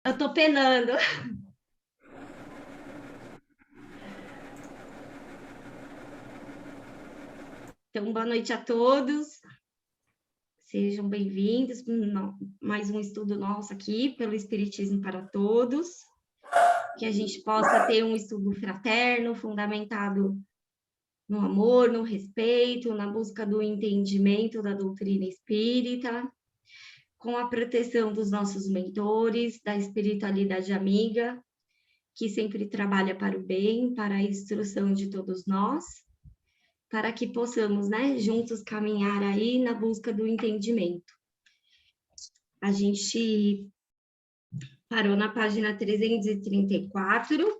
Eu tô penando. Então, boa noite a todos. Sejam bem-vindos a mais um estudo nosso aqui pelo Espiritismo para Todos. Que a gente possa ter um estudo fraterno, fundamentado no amor, no respeito, na busca do entendimento da doutrina espírita, com a proteção dos nossos mentores, da espiritualidade amiga, que sempre trabalha para o bem, para a instrução de todos nós, para que possamos, né, juntos caminhar aí na busca do entendimento. A gente parou na página 334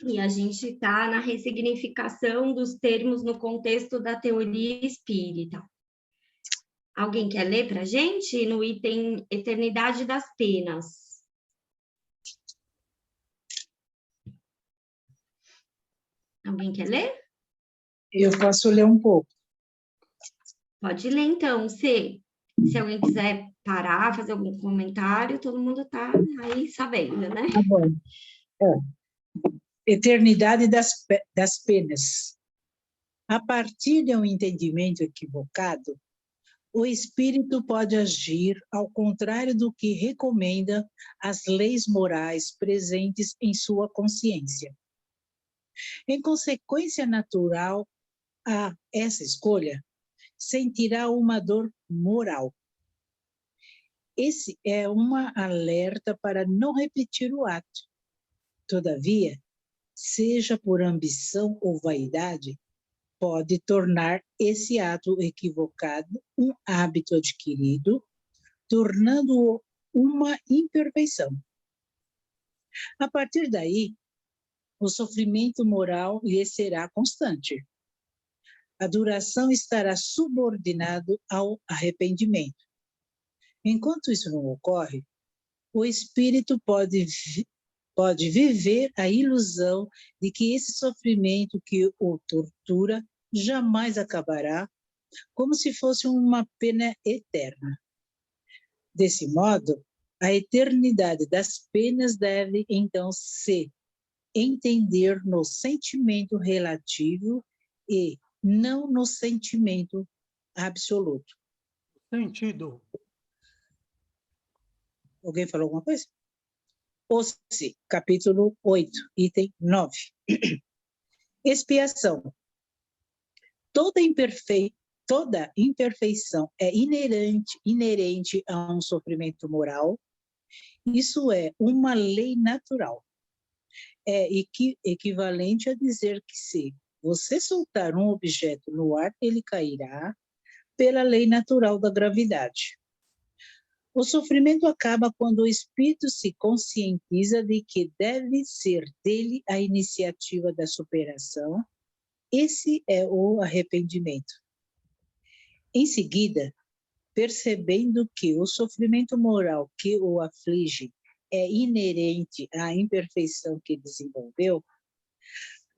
e a gente está na ressignificação dos termos no contexto da teoria espírita. Alguém quer ler para a gente no item Eternidade das Penas? Alguém quer ler? Eu posso ler um pouco. Pode ler, então. Se alguém quiser parar, fazer algum comentário, todo mundo está aí sabendo, né? Tá bom. Eternidade das penas. A partir de um entendimento equivocado, o espírito pode agir ao contrário do que recomenda as leis morais presentes em sua consciência. Em consequência natural a essa escolha, sentirá uma dor moral. Esse é uma alerta para não repetir o ato. Todavia, seja por ambição ou vaidade, pode tornar esse ato equivocado um hábito adquirido, tornando-o uma imperfeição. A partir daí, o sofrimento moral lhe será constante. A duração estará subordinado ao arrependimento. Enquanto isso não ocorre, o espírito pode viver a ilusão de que esse sofrimento que o tortura jamais acabará, como se fosse uma pena eterna. Desse modo, a eternidade das penas deve, então, se entender no sentimento relativo e não no sentimento absoluto. Sentido. Alguém falou alguma coisa? Ouça, capítulo 8, item 9. Expiação. Toda imperfeição é inerente a um sofrimento moral. Isso é uma lei natural. É equivalente a dizer que se você soltar um objeto no ar, ele cairá pela lei natural da gravidade. O sofrimento acaba quando o espírito se conscientiza de que deve ser dele a iniciativa da superação. Esse é o arrependimento. Em seguida, percebendo que o sofrimento moral que o aflige é inerente à imperfeição que desenvolveu,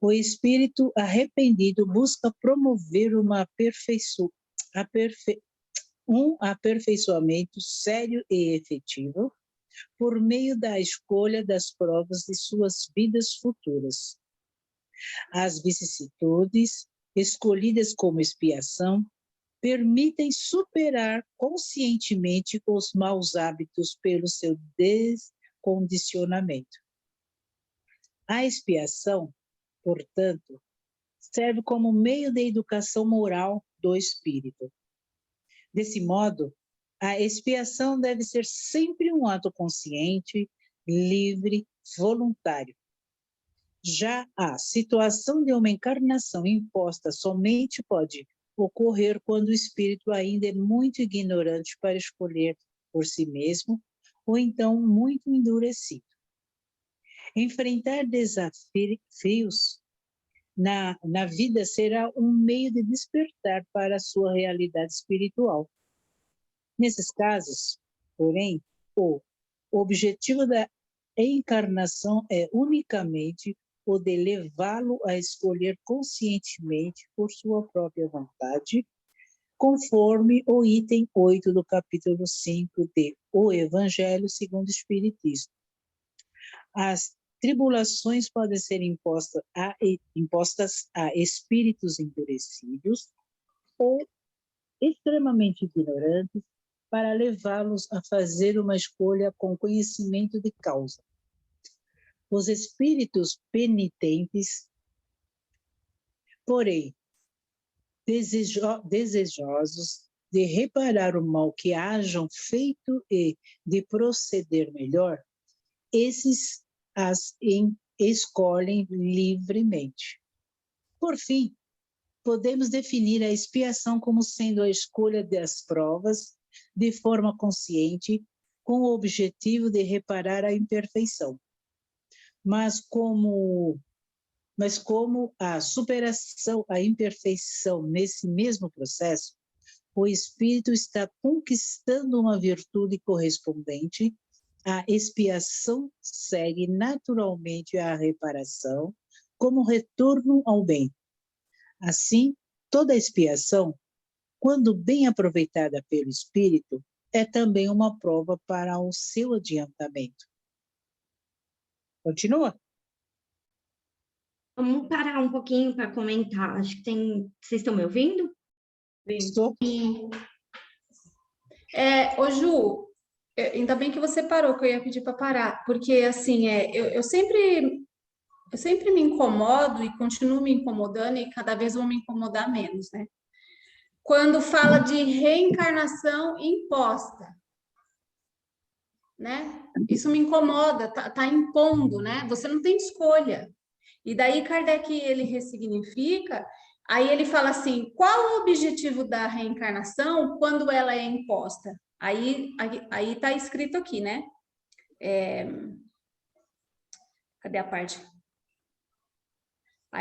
o espírito arrependido busca promover um aperfeiçoamento sério e efetivo por meio da escolha das provas de suas vidas futuras. As vicissitudes, escolhidas como expiação, permitem superar conscientemente os maus hábitos pelo seu descondicionamento. A expiação, portanto, serve como meio de educação moral do espírito. Desse modo, a expiação deve ser sempre um ato consciente, livre, voluntário. Já a situação de uma encarnação imposta somente pode ocorrer quando o espírito ainda é muito ignorante para escolher por si mesmo, ou então muito endurecido. Enfrentar desafios na vida será um meio de despertar para a sua realidade espiritual. Nesses casos, porém, o objetivo da encarnação é unicamente o de levá-lo a escolher conscientemente, por sua própria vontade, conforme o item 8 do capítulo 5 de O Evangelho segundo o Espiritismo. As tribulações podem ser impostas a espíritos endurecidos ou extremamente ignorantes para levá-los a fazer uma escolha com conhecimento de causa. Os espíritos penitentes, porém, desejosos de reparar o mal que hajam feito e de proceder melhor, esses escolhem livremente. Por fim, podemos definir a expiação como sendo a escolha das provas de forma consciente, com o objetivo de reparar a imperfeição. Mas como a superação, a imperfeição nesse mesmo processo, o espírito está conquistando uma virtude correspondente, a expiação segue naturalmente a reparação como retorno ao bem. Assim, toda expiação, quando bem aproveitada pelo espírito, é também uma prova para o seu adiantamento. Continua? Vamos parar um pouquinho para comentar. Acho que tem. Vocês estão me ouvindo? Estou. Ô Ju, ainda bem que você parou, que eu ia pedir para parar, porque assim, eu sempre me incomodo e continuo me incomodando e cada vez vou me incomodar menos, né? Quando fala de reencarnação imposta, né? Isso me incomoda, tá impondo, né? Você não tem escolha. E daí Kardec, ele ressignifica, aí ele fala assim, qual o objetivo da reencarnação quando ela é imposta? Aí tá escrito aqui, né? Cadê a parte?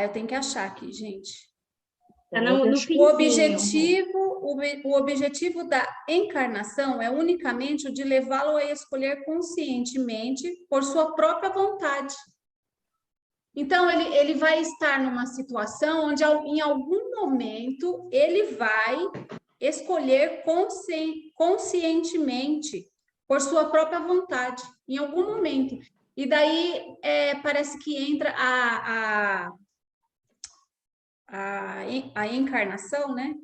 Eu tenho que achar aqui, gente. Tá no O finzinho. o objetivo da encarnação é unicamente o de levá-lo a escolher conscientemente por sua própria vontade. Então, ele vai estar numa situação onde, em algum momento, ele vai escolher conscientemente por sua própria vontade, em algum momento. E daí, parece que entra a encarnação, né?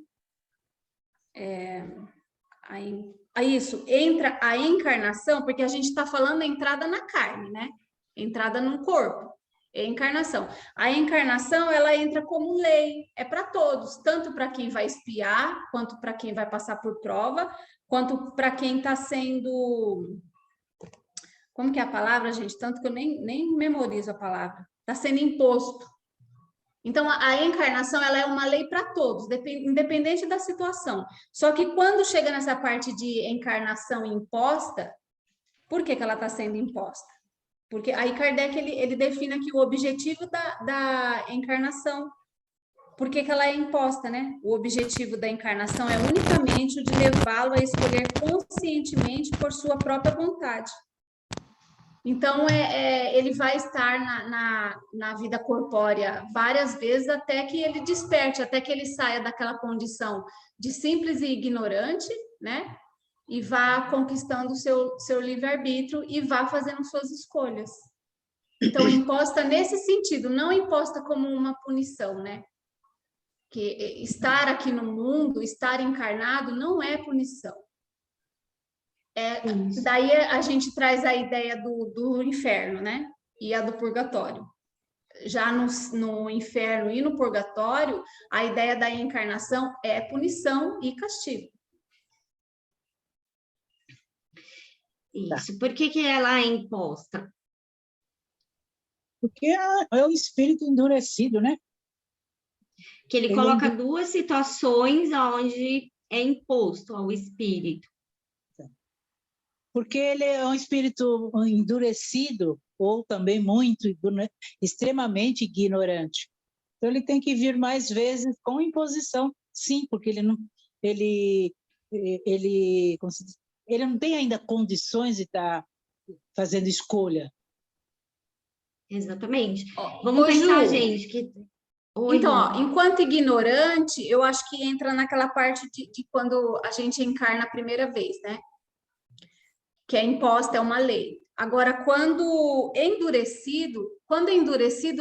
Isso, entra a encarnação, porque a gente está falando da entrada na carne, né? Entrada no corpo, é encarnação. A encarnação, ela entra como lei, é para todos, tanto para quem vai espiar, quanto para quem vai passar por prova, quanto para quem está sendo... Como que é a palavra, gente? Tanto que eu nem memorizo a palavra. Está sendo imposto. Então, a encarnação, ela é uma lei para todos, independente da situação. Só que quando chega nessa parte de encarnação imposta, por que ela está sendo imposta? Porque aí Kardec, ele define aqui o objetivo da encarnação. Por que ela é imposta, né? O objetivo da encarnação é unicamente o de levá-lo a escolher conscientemente por sua própria vontade. Então, ele vai estar na vida corpórea várias vezes até que ele desperte, até que ele saia daquela condição de simples e ignorante, né? E vá conquistando o seu livre-arbítrio e vá fazendo suas escolhas. Então, imposta nesse sentido, não imposta como uma punição, né? Que estar aqui no mundo, estar encarnado, não é punição. Daí a gente traz a ideia do inferno, né? E a do purgatório. Já no inferno e no purgatório, a ideia da encarnação é punição e castigo. Isso. Por que ela é imposta? Porque é o espírito endurecido, né? Que ele coloca duas situações onde é imposto ao espírito. Porque ele é um espírito endurecido ou também extremamente ignorante. Então ele tem que vir mais vezes com imposição, sim, porque ele não tem ainda condições de estar fazendo escolha. Exatamente. Vamos pensar, gente, que Oi, Então, Lu. ó, enquanto ignorante, eu acho que entra naquela parte de quando a gente encarna a primeira vez, né? Que é imposta, é uma lei. Agora, quando é endurecido,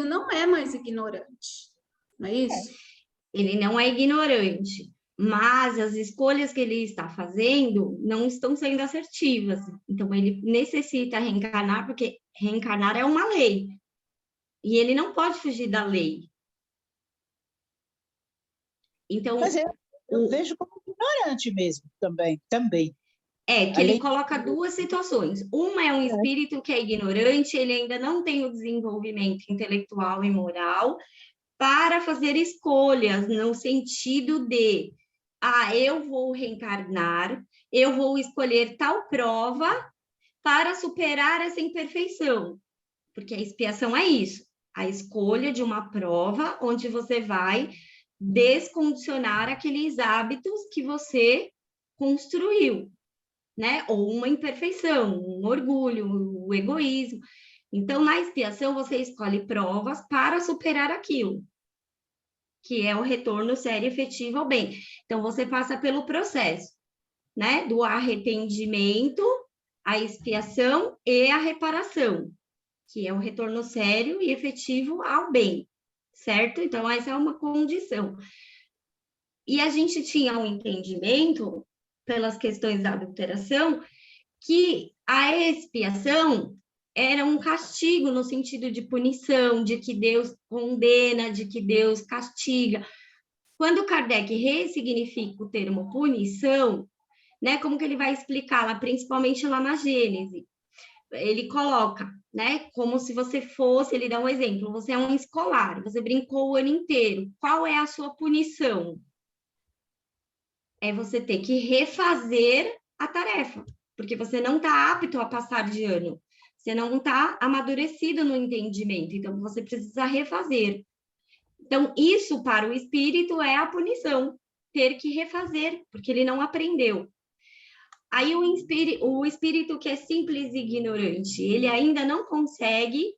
não é mais ignorante, não é isso? Ele não é ignorante, mas as escolhas que ele está fazendo não estão sendo assertivas. Então, ele necessita reencarnar, porque reencarnar é uma lei. E ele não pode fugir da lei. Então, Mas eu vejo como ignorante mesmo, também. é que ele Além coloca duas situações. Uma é um espírito que é ignorante, ele ainda não tem o desenvolvimento intelectual e moral para fazer escolhas no sentido de, eu vou reencarnar, eu vou escolher tal prova para superar essa imperfeição, porque a expiação é isso, a escolha de uma prova onde você vai descondicionar aqueles hábitos que você construiu, né? Ou uma imperfeição, um orgulho, o egoísmo. Então, na expiação, você escolhe provas para superar aquilo, que é o retorno sério e efetivo ao bem. Então, você passa pelo processo, né? Do arrependimento, a expiação e a reparação, que é o retorno sério e efetivo ao bem, certo? Então, essa é uma condição. E a gente tinha um entendimento, pelas questões da adulteração, que a expiação era um castigo no sentido de punição, de que Deus condena, de que Deus castiga. Quando Kardec ressignifica o termo punição, né, como que ele vai explicar lá, principalmente lá na Gênese? Ele coloca, né, como se você fosse, ele dá um exemplo, você é um escolar, você brincou o ano inteiro, qual é a sua punição? É você ter que refazer a tarefa, porque você não está apto a passar de ano, você não está amadurecido no entendimento, então você precisa refazer. Então, isso para o espírito é a punição, ter que refazer, porque ele não aprendeu. Aí o espírito que é simples e ignorante, ele ainda não consegue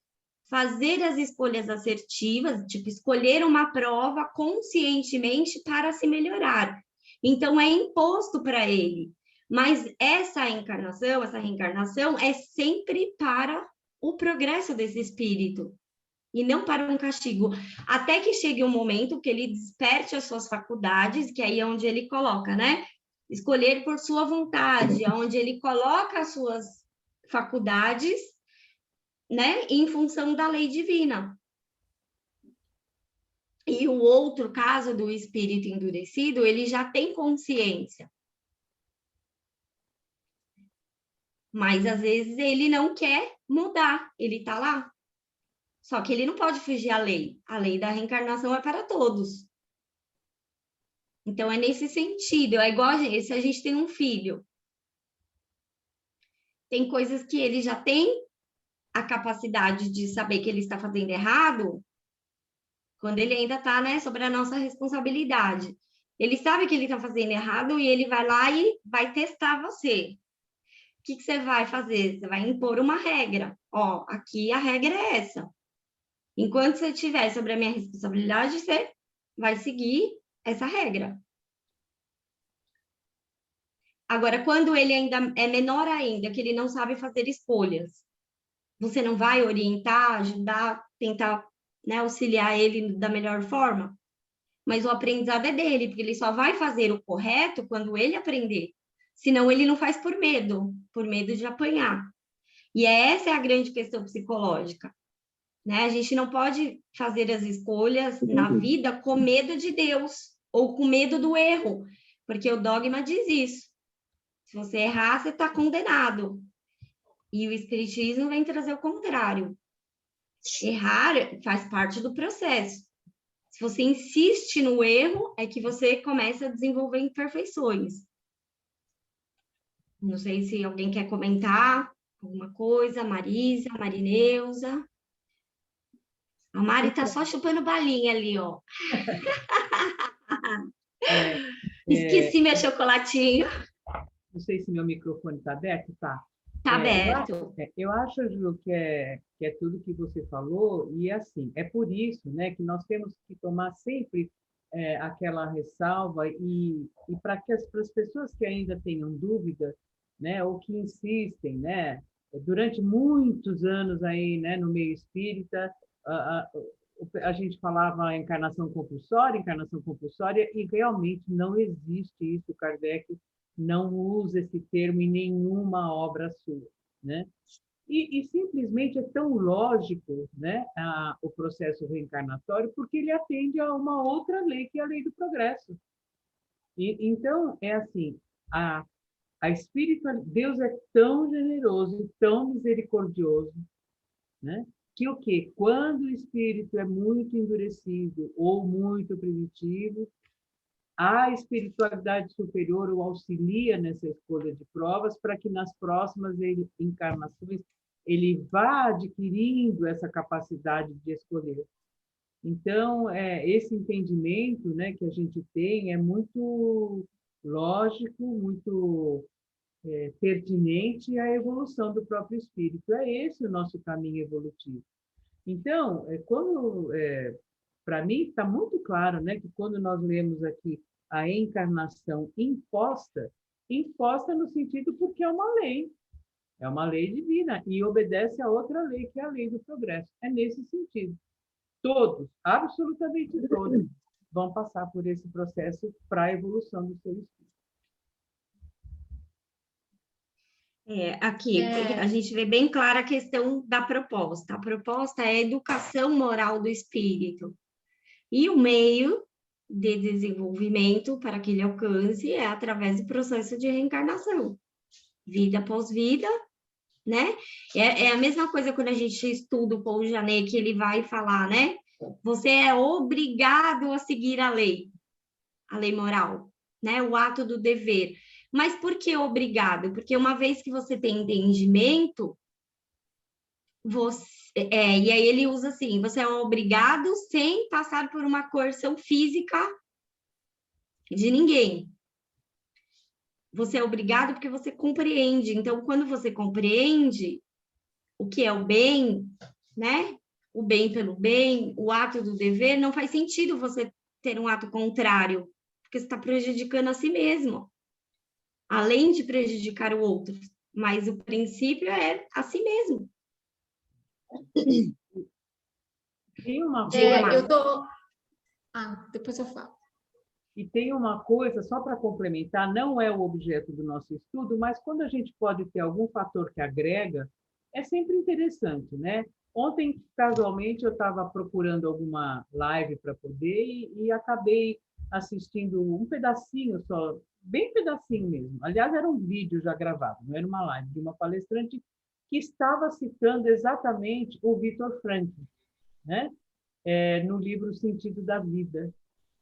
fazer as escolhas assertivas, tipo, escolher uma prova conscientemente para se melhorar. Então, é imposto para ele. Mas essa encarnação, essa reencarnação, é sempre para o progresso desse espírito e não para um castigo. Até que chegue um momento que ele desperte as suas faculdades, que aí é onde ele coloca, né? Escolher por sua vontade, onde ele coloca as suas faculdades, né, em função da lei divina. E o outro caso do espírito endurecido, ele já tem consciência. Mas às vezes ele não quer mudar, ele está lá. Só que ele não pode fugir à lei. A lei da reencarnação é para todos. Então é nesse sentido, é igual se a gente tem um filho. Tem coisas que ele já tem a capacidade de saber que ele está fazendo errado, quando ele ainda está, né, sobre a nossa responsabilidade. Ele sabe que ele está fazendo errado e ele vai lá e vai testar você. O que você vai fazer? Você vai impor uma regra. Ó, aqui a regra é essa. Enquanto você estiver sobre a minha responsabilidade, você vai seguir essa regra. Agora, quando ele ainda é menor ainda, que ele não sabe fazer escolhas, você não vai orientar, ajudar, tentar, né, auxiliar ele da melhor forma? Mas o aprendizado é dele, porque ele só vai fazer o correto quando ele aprender. Senão ele não faz por medo de apanhar. E essa é a grande questão psicológica, né? A gente não pode fazer as escolhas na vida com medo de Deus ou com medo do erro, porque o dogma diz isso. Se você errar, você está condenado. E o Espiritismo vem trazer o contrário. Errar faz parte do processo. Se você insiste no erro, é que você começa a desenvolver imperfeições. Não sei se alguém quer comentar alguma coisa, Marisa, Marineuza. A Mari tá só chupando balinha ali, ó. Esqueci meu chocolatinho. Não sei se meu microfone está aberto, tá? Tá aberto. Eu acho, Ju, que é tudo que você falou, e assim, é por isso, né, que nós temos que tomar sempre aquela ressalva e para as pessoas que ainda tenham dúvida, né, ou que insistem, né, durante muitos anos aí, né, no meio espírita, a gente falava encarnação compulsória, e realmente não existe isso. Kardec não usa esse termo em nenhuma obra sua, né? E simplesmente é tão lógico, né, o processo reencarnatório, porque ele atende a uma outra lei, que é a lei do progresso. Então, é assim, a espiritualidade, Deus é tão generoso, tão misericordioso, né, que o quê? Quando o espírito é muito endurecido ou muito primitivo, a espiritualidade superior o auxilia nessa escolha de provas para que nas próximas encarnações ele vá adquirindo essa capacidade de escolher. Então, esse entendimento, né, que a gente tem é muito lógico, muito pertinente à evolução do próprio espírito. É esse o nosso caminho evolutivo. Então, para mim está muito claro, né, que quando nós lemos aqui a encarnação imposta, imposta no sentido porque é uma lei divina e obedece a outra lei, que é a lei do progresso. É nesse sentido. Todos, absolutamente todos, vão passar por esse processo para a evolução do seu espírito. Aqui, a gente vê bem clara a questão da proposta. A proposta é a educação moral do espírito. E o meio de desenvolvimento para que ele alcance é através do processo de reencarnação. Vida após vida, né? É a mesma coisa quando a gente estuda o Paul Janet, que ele vai falar, né? Você é obrigado a seguir a lei moral, né? O ato do dever. Mas por que obrigado? Porque uma vez que você tem entendimento, e aí ele usa assim, você é obrigado sem passar por uma coerção física de ninguém. Você é obrigado porque você compreende. Então, quando você compreende o que é o bem, né? O bem pelo bem, o ato do dever, não faz sentido você ter um ato contrário, porque você está prejudicando a si mesmo, além de prejudicar o outro. Mas o princípio é a si mesmo. Tem uma coisa... depois eu falo. E tem uma coisa, só para complementar, não é o objeto do nosso estudo, mas quando a gente pode ter algum fator que agrega, é sempre interessante, né? Ontem, casualmente, eu estava procurando alguma live para poder e acabei assistindo um pedacinho só, bem pedacinho mesmo. Aliás, era um vídeo já gravado, não era uma live, de uma palestrante que estava citando exatamente o Viktor Frankl, né? No livro O Sentido da Vida.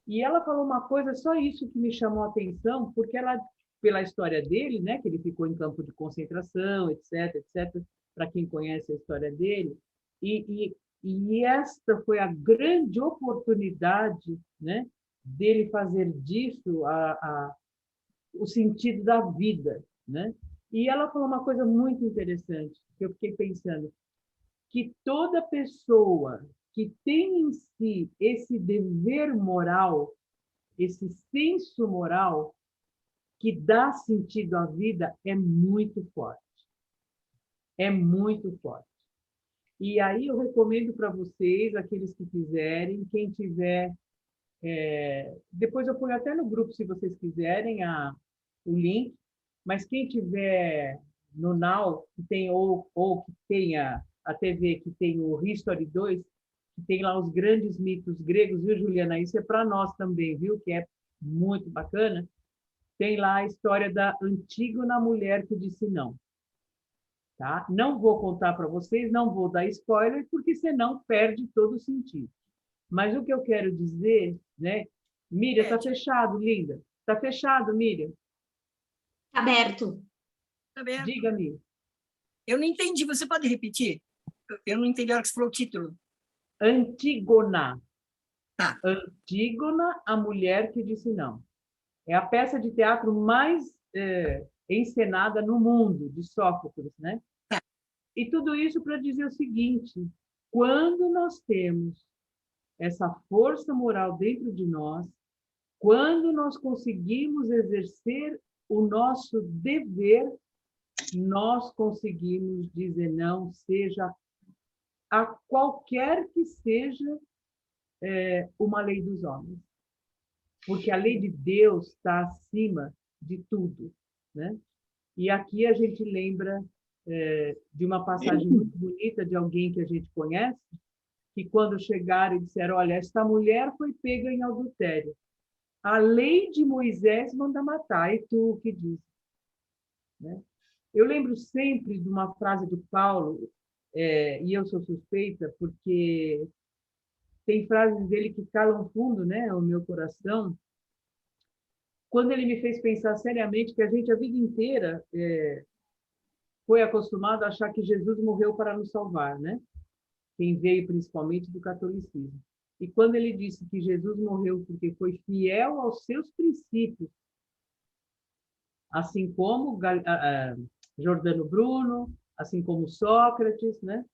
E ela falou uma coisa, só isso que me chamou a atenção, porque ela, pela história dele, né, que ele ficou em campo de concentração, etc., etc., para quem conhece a história dele, e esta foi a grande oportunidade, né, dele fazer disso o sentido da vida, né? E ela falou uma coisa muito interessante, que eu fiquei pensando, que toda pessoa que tem em si esse dever moral, esse senso moral que dá sentido à vida é muito forte. É muito forte. E aí eu recomendo para vocês, aqueles que quiserem, quem tiver... depois eu ponho até no grupo, se vocês quiserem, o link, mas quem tiver no Now, que tem, ou que tenha a TV, que tem o History 2, que tem lá os grandes mitos gregos, viu, Juliana? Isso é para nós também, viu? Que é muito bacana. Tem lá a história da Antígona, mulher que disse não. Tá? Não vou contar para vocês, não vou dar spoiler, porque senão perde todo o sentido. Mas o que eu quero dizer, né? Miriam, está fechado, linda. Está fechado, Miriam. Aberto. Aberto. Diga, Miriam. Eu não entendi, você pode repetir? Eu não entendi a hora que você falou o título. Antígona. Tá. Antígona, a mulher que disse não. É a peça de teatro mais encenada no mundo, de Sófocles, né? E tudo isso para dizer o seguinte: quando nós temos essa força moral dentro de nós, quando nós conseguimos exercer o nosso dever, nós conseguimos dizer não, seja a qualquer que seja uma lei dos homens. Porque a lei de Deus está acima de tudo, né? E aqui a gente lembra de uma passagem muito bonita de alguém que a gente conhece, que quando chegaram e disseram, olha, esta mulher foi pega em adultério. A lei de Moisés manda matar, e tu o que diz? Né? Eu lembro sempre de uma frase do Paulo, e eu sou suspeita, porque tem frases dele que calam fundo, né, o meu coração, quando ele me fez pensar seriamente que a gente a vida inteira foi acostumado a achar que Jesus morreu para nos salvar, né? Quem veio principalmente do catolicismo. E quando ele disse que Jesus morreu porque foi fiel aos seus princípios, assim como Giordano Bruno, assim como Sócrates, né?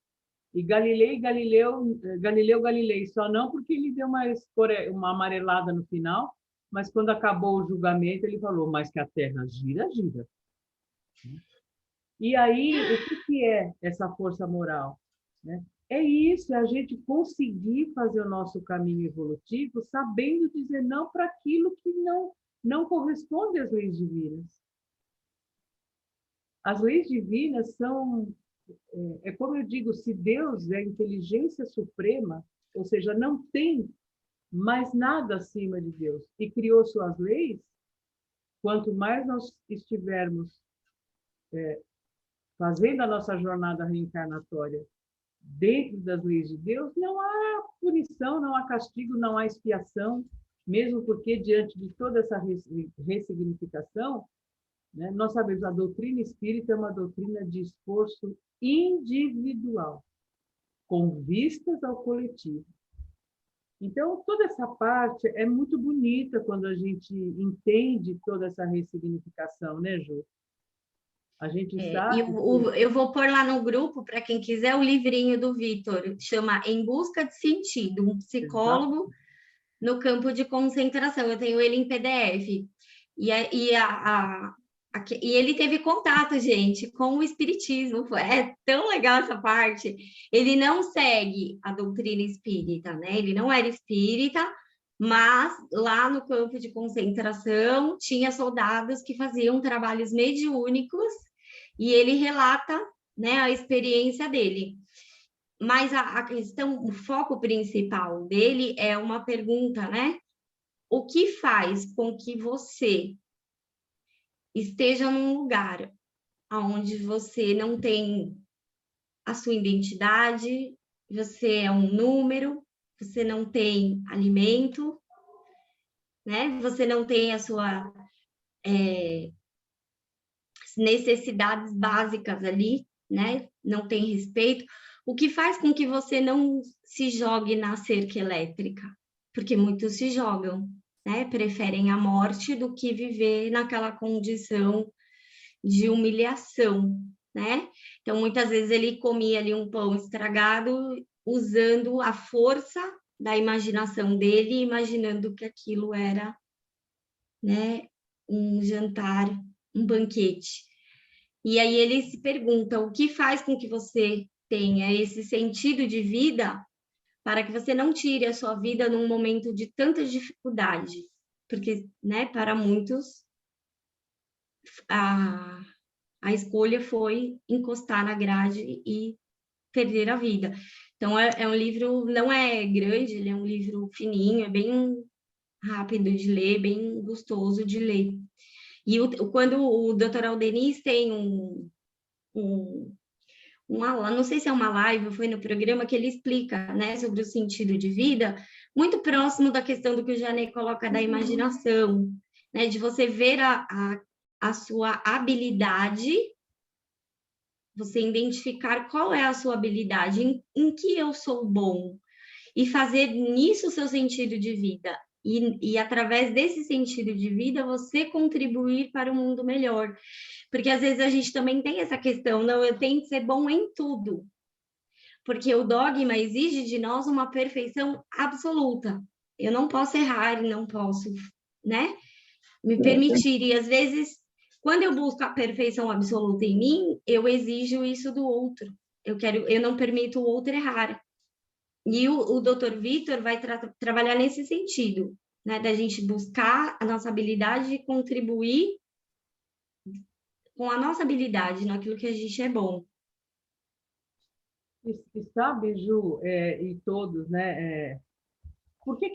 E Galileu Galilei, só não porque ele deu uma amarelada no final, mas quando acabou o julgamento, ele falou, mas que a terra gira, gira. E aí, o que é essa força moral? Né? É isso, é a gente conseguir fazer o nosso caminho evolutivo sabendo dizer não para aquilo que não corresponde às leis divinas. As leis divinas são, como eu digo, se Deus é a inteligência suprema, ou seja, não tem mais nada acima de Deus, e criou suas leis, quanto mais nós estivermos fazendo a nossa jornada reencarnatória dentro das leis de Deus, não há punição, não há castigo, não há expiação, mesmo porque, diante de toda essa ressignificação, né, nós sabemos que a doutrina espírita é uma doutrina de esforço individual, com vistas ao coletivo. Então, toda essa parte é muito bonita quando a gente entende toda essa ressignificação, né, Ju? A gente sabe... Eu vou pôr lá no grupo, para quem quiser, o livrinho do Vitor, chama Em Busca de Sentido, um psicólogo no campo de concentração. Eu tenho ele em PDF. E ele teve contato, gente, com o espiritismo. É tão legal essa parte. Ele não segue a doutrina espírita, né? Ele não era espírita, mas lá no campo de concentração tinha soldados que faziam trabalhos mediúnicos e ele relata, né, a experiência dele. Mas a questão, o foco principal dele é uma pergunta, né? O que faz com que você esteja num lugar onde você não tem a sua identidade, você é um número, você não tem alimento, né? Você não tem a sua necessidades básicas ali, né? Não tem respeito. O que faz com que você não se jogue na cerca elétrica? Porque muitos se jogam, né? Preferem a morte do que viver naquela condição de humilhação, né? Então, muitas vezes ele comia ali um pão estragado usando a força da imaginação dele, imaginando que aquilo era, né, um jantar, um banquete. E aí ele se pergunta, o que faz com que você tenha esse sentido de vida para que você não tire a sua vida num momento de tanta dificuldade? Porque, né, para muitos, a escolha foi encostar na grade e perder a vida. Então, é um livro, não é grande, ele é um livro fininho, é bem rápido de ler, bem gostoso de ler. E quando o Dr. Aldenis tem não sei se é uma live ou foi no programa, que ele explica, né, sobre o sentido de vida, muito próximo da questão do que o Janê coloca da imaginação, né, de você ver a sua habilidade, você identificar qual é a sua habilidade, em que eu sou bom, e fazer nisso o seu sentido de vida. E através desse sentido de vida, você contribuir para um mundo melhor. Porque às vezes a gente também tem essa questão, não, eu tenho que ser bom em tudo. Porque o dogma exige de nós uma perfeição absoluta. Eu não posso errar e não posso, né, me permitir. E às vezes, quando eu busco a perfeição absoluta em mim, eu exijo isso do outro. Eu não permito o outro errar. E o Dr. Vitor vai trabalhar nesse sentido, né, da gente buscar a nossa habilidade de contribuir com a nossa habilidade naquilo que a gente é bom. E sabe, Ju, e todos, né? Por que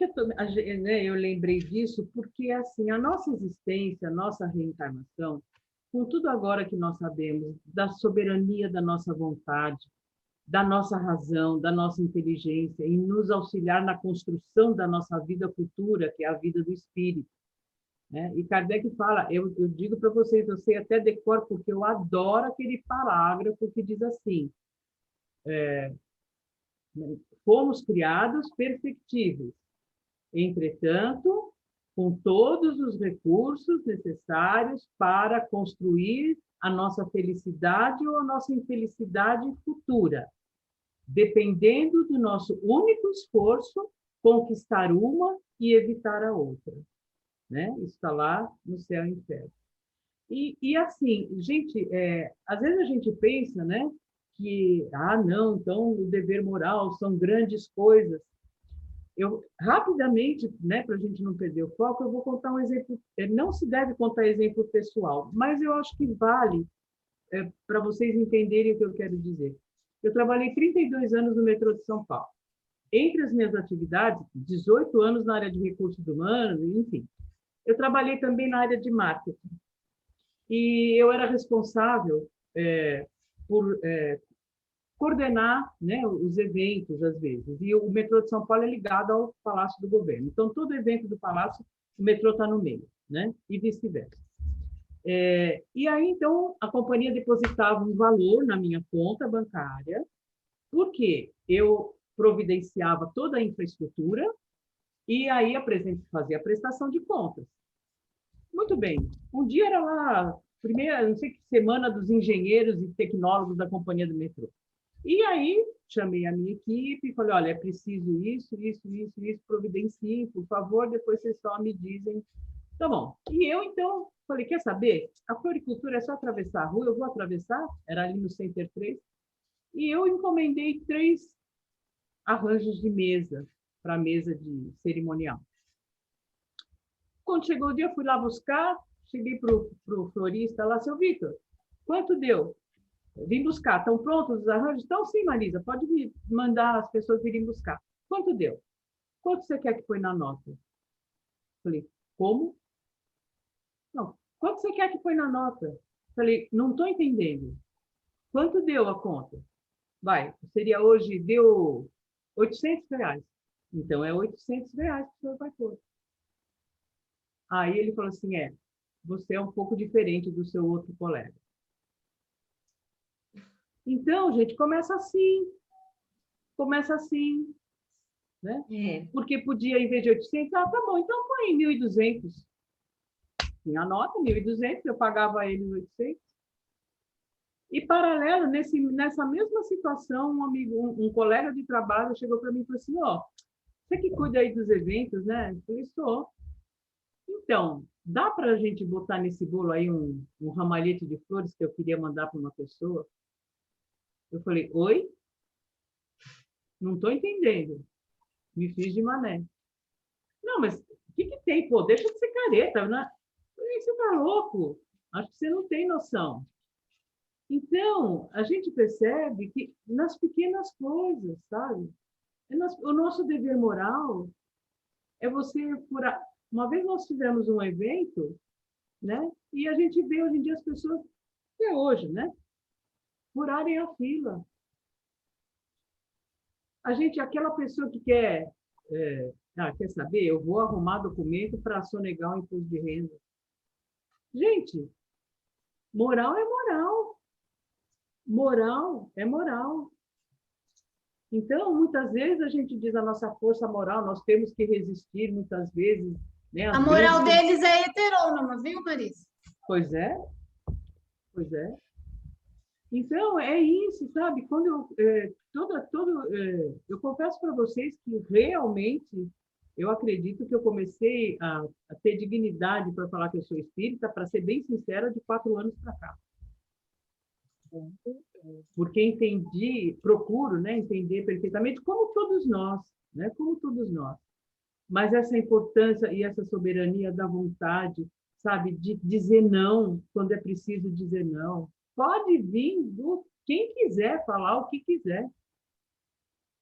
eu lembrei disso? Porque, assim, a nossa existência, a nossa reencarnação, com tudo agora que nós sabemos, da soberania da nossa vontade, da nossa razão, da nossa inteligência, em nos auxiliar na construção da nossa vida futura, que é a vida do espírito, né? E Kardec fala, eu digo para vocês, eu sei até decor, porque eu adoro aquele parágrafo que diz assim, fomos criados perfectíveis, entretanto, com todos os recursos necessários para construir a nossa felicidade ou a nossa infelicidade futura, dependendo do nosso único esforço, conquistar uma e evitar a outra, né? Isso está lá no Céu e Inferno. E assim, gente, às vezes a gente pensa, né, que, não, então o dever moral são grandes coisas. Eu, rapidamente, né, para a gente não perder o foco, eu vou contar um exemplo. Não se deve contar exemplo pessoal, mas eu acho que vale para vocês entenderem o que eu quero dizer. Eu trabalhei 32 anos no metrô de São Paulo. Entre as minhas atividades, 18 anos na área de recursos humanos, enfim. Eu trabalhei também na área de marketing. E eu era responsável por coordenar, né, os eventos, às vezes. E o metrô de São Paulo é ligado ao Palácio do Governo. Então, todo evento do Palácio, o metrô está no meio, né? E vice-versa. E aí, então, a companhia depositava um valor na minha conta bancária, porque eu providenciava toda a infraestrutura e aí fazia a prestação de contas. Muito bem. Um dia era lá, primeira, não sei que semana dos engenheiros e tecnólogos da companhia do metrô. E aí, chamei a minha equipe e falei, olha, é preciso isso, providenciem, por favor, depois vocês só me dizem. Tá bom. E eu, então, falei, quer saber? A floricultura é só atravessar a rua, eu vou atravessar, era ali no Center 3, e eu encomendei 3 arranjos de mesa, para mesa de cerimonial. Quando chegou o dia, eu fui lá buscar, cheguei para o florista lá, seu Vitor, quanto deu? Eu vim buscar, estão prontos os arranjos? Então, sim, Marisa, pode mandar as pessoas virem buscar. Quanto deu? Quanto você quer que põe na nota? Falei, como? Não, quanto você quer que põe na nota? Falei, não estou entendendo. Quanto deu a conta? Vai, seria hoje, deu R$800. Então, é R$800 que o senhor vai pôr. Aí ele falou assim, você é um pouco diferente do seu outro colega. Então, gente, começa assim, né? Porque podia, em vez de 800, tá bom, então põe 1.200. Tinha a nota, 1.200, eu pagava eles 800. E, paralelo, nessa mesma situação, um colega de trabalho chegou para mim e falou assim, você que cuida aí dos eventos, né? Eu falei, sou. Então, dá para a gente botar nesse bolo aí um ramalhete de flores que eu queria mandar para uma pessoa? Eu falei, oi? Não estou entendendo. Me fiz de mané. Não, mas o que tem? Pô, deixa de ser careta, né? Eu falei, você está louco? Acho que você não tem noção. Então, a gente percebe que nas pequenas coisas, sabe? O nosso dever moral é você furar. Uma vez nós fizemos um evento, né? E a gente vê hoje em dia as pessoas, até hoje, né? Furarem a fila. Aquela pessoa que quer saber, eu vou arrumar documento para sonegar o imposto de renda. Gente, moral é moral. Moral é moral. Então, muitas vezes a gente diz a nossa força moral, nós temos que resistir muitas vezes. Né, a moral deles é heterônoma, viu, Marisa? Pois é. Pois é. Então, é isso, sabe? Quando eu confesso para vocês que realmente eu acredito que eu comecei a ter dignidade para falar que eu sou espírita, para ser bem sincera, de 4 anos para cá. Porque procuro, né, entender perfeitamente, como todos nós, né? Como todos nós. Mas essa importância e essa soberania da vontade, sabe, de dizer não quando é preciso dizer não. Pode vir quem quiser falar o que quiser.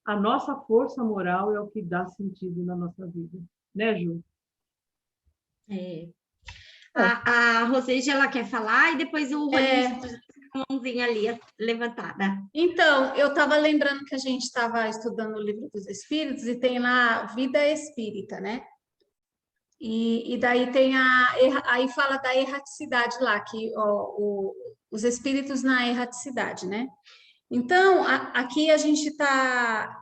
A nossa força moral é o que dá sentido na nossa vida. Né, Ju? A Rosângela, ela quer falar e depois o Rolim com a mãozinha ali levantada. Então, eu estava lembrando que a gente estava estudando o Livro dos Espíritos e tem lá Vida Espírita, né? E daí tem aí fala da erraticidade lá, que os espíritos na erraticidade, né? Então, aqui a gente está,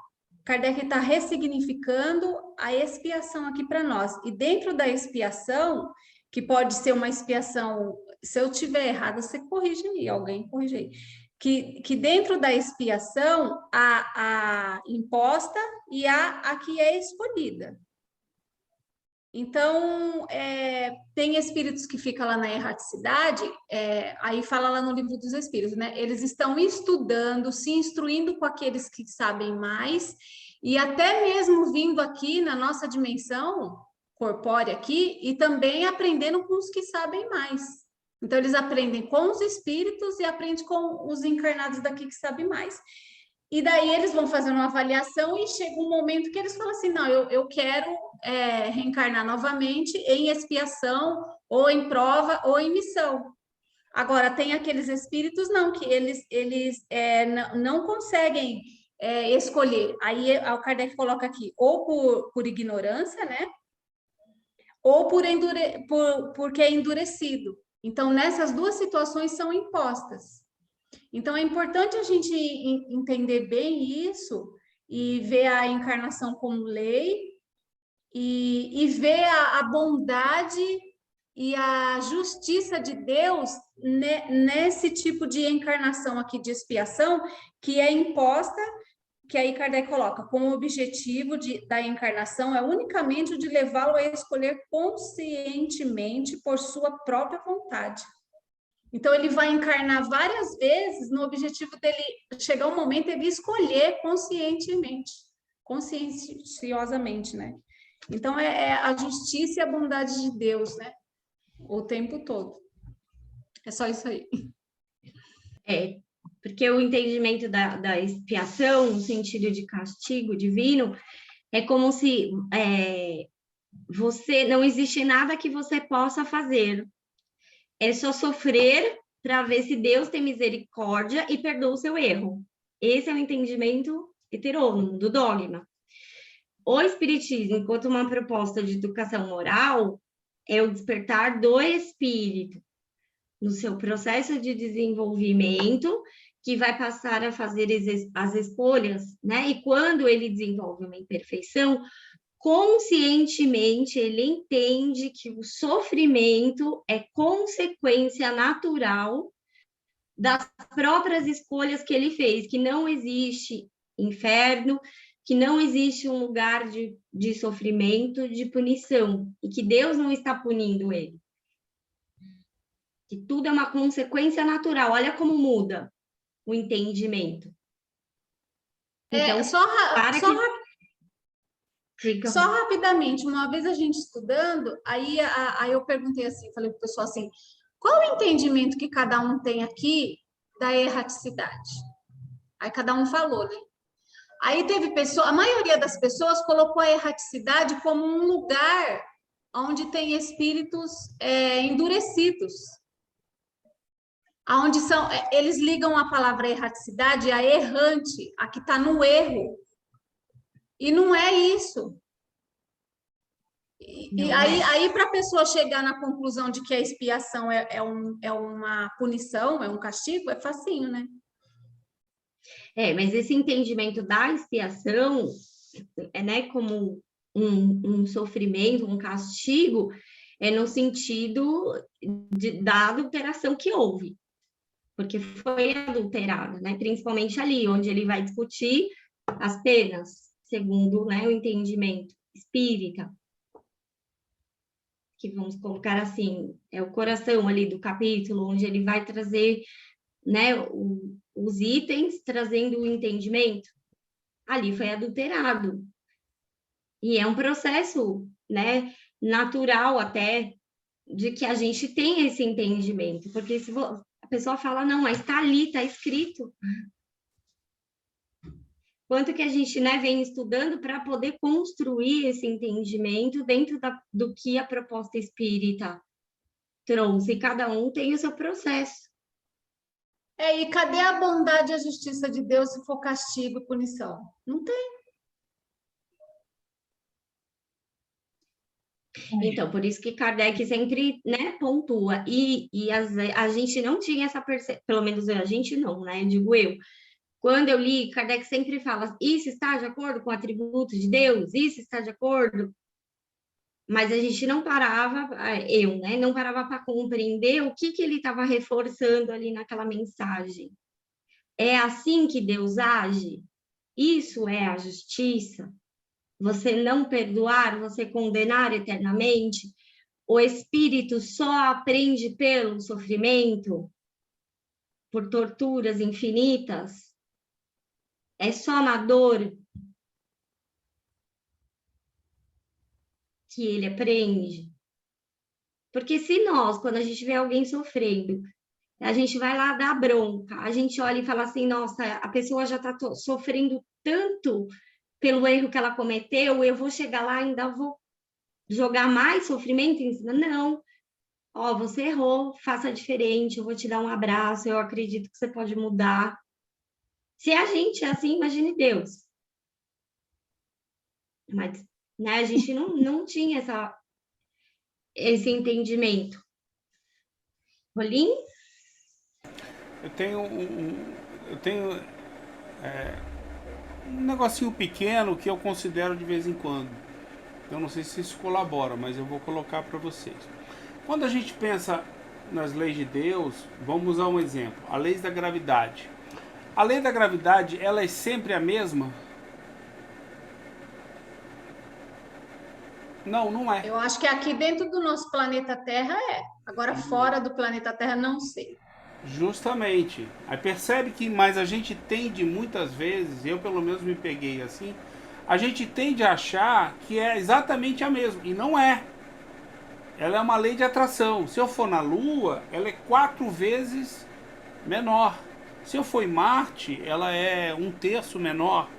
Kardec está ressignificando a expiação aqui para nós. E dentro da expiação, que pode ser uma expiação, se eu tiver errado, você corrige aí, alguém corrige aí. Que dentro da expiação, a imposta e a que é escolhida. Então, tem espíritos que ficam lá na erraticidade, aí fala lá no Livro dos Espíritos, né? Eles estão estudando, se instruindo com aqueles que sabem mais, e até mesmo vindo aqui na nossa dimensão corpórea aqui, e também aprendendo com os que sabem mais. Então, eles aprendem com os espíritos e aprendem com os encarnados daqui que sabem mais. E daí eles vão fazer uma avaliação e chega um momento que eles falam assim, não, eu quero reencarnar novamente em expiação, ou em prova, ou em missão. Agora, tem aqueles espíritos, não, que eles não conseguem escolher. Aí o Kardec coloca aqui, ou por ignorância, né? Ou porque é endurecido. Então, nessas duas situações são impostas. Então, é importante a gente entender bem isso e ver a encarnação como lei e ver a bondade e a justiça de Deus nesse tipo de encarnação aqui de expiação que é imposta, que aí Kardec coloca, com o objetivo da encarnação é unicamente o de levá-lo a escolher conscientemente por sua própria vontade. Então, ele vai encarnar várias vezes no objetivo dele chegar um momento ele escolher conscientemente, conscienciosamente, né? Então, é a justiça e a bondade de Deus, né? O tempo todo. É só isso aí. Porque o entendimento da expiação, no sentido de castigo divino, é como se você não existe nada que você possa fazer. É só sofrer para ver se Deus tem misericórdia e perdoa o seu erro. Esse é o entendimento heterônomo do dogma. O Espiritismo, enquanto uma proposta de educação moral, é o despertar do espírito no seu processo de desenvolvimento, que vai passar a fazer as escolhas, né? E quando ele desenvolve uma imperfeição, conscientemente ele entende que o sofrimento é consequência natural das próprias escolhas que ele fez, que não existe inferno, que não existe um lugar de sofrimento, de punição, e que Deus não está punindo ele. Que tudo é uma consequência natural. Olha como muda o entendimento. Então, Só rapidamente, uma vez a gente estudando, aí eu perguntei assim, falei para o pessoal assim, qual o entendimento que cada um tem aqui da erraticidade? Aí cada um falou, né? Aí teve a maioria das pessoas colocou a erraticidade como um lugar onde tem espíritos endurecidos. Onde eles ligam a palavra erraticidade a errante, a que está no erro. E não é isso. E aí para a pessoa chegar na conclusão de que a expiação é uma punição, é um castigo, é facinho, né? Mas esse entendimento da expiação, né, como um sofrimento, um castigo, no sentido da adulteração que houve. porque foi adulterado, né? Principalmente ali, onde ele vai discutir as penas, segundo, né, o entendimento espírita, que vamos colocar assim, é o coração ali do capítulo, onde ele vai trazer, né, os itens, trazendo o entendimento. Ali foi adulterado. E é um processo, né, natural até, de que a gente tenha esse entendimento, porque se a pessoa fala, não, mas está ali, está escrito. Quanto que a gente, né, vem estudando para poder construir esse entendimento dentro do que a proposta espírita trouxe, e cada um tem o seu processo. E cadê a bondade e a justiça de Deus se for castigo e punição? Não tem. Então, por isso que Kardec sempre, né, pontua. E a gente não tinha essa percepção, pelo menos a gente não, né? Digo eu. Quando eu li, Kardec sempre fala, isso está de acordo com o atributo de Deus? Isso está de acordo? Mas a gente não parava, eu, né? Não parava para compreender o que ele estava reforçando ali naquela mensagem. É assim que Deus age? Isso é a justiça? Você não perdoar, você condenar eternamente? O espírito só aprende pelo sofrimento? Por torturas infinitas? É só na dor que ele aprende? Porque se nós, quando a gente vê alguém sofrendo, a gente vai lá dar bronca, a gente olha e fala assim, nossa, a pessoa já está sofrendo tanto pelo erro que ela cometeu, eu vou chegar lá e ainda vou jogar mais sofrimento em cima? Não. Ó, você errou, faça diferente, eu vou te dar um abraço, eu acredito que você pode mudar. Se a gente é assim, imagine Deus. Mas, né, a gente não tinha esse entendimento. Rolim? Eu tenho um negocinho pequeno que eu considero de vez em quando. Eu não sei se isso colabora, mas eu vou colocar para vocês. Quando a gente pensa nas leis de Deus, vamos usar um exemplo, a lei da gravidade. A lei da gravidade, ela é sempre a mesma? Não, não é. Eu acho que aqui dentro do nosso planeta Terra é. Agora, fora do planeta Terra, não sei. Justamente. Aí percebe que, mas a gente tende muitas vezes, eu pelo menos me peguei assim, a gente tende a achar que é exatamente a mesma, e não é. Ela é uma lei de atração. Se eu for na Lua, ela é 4 vezes menor. Se eu for em Marte, ela é 1/3 menor,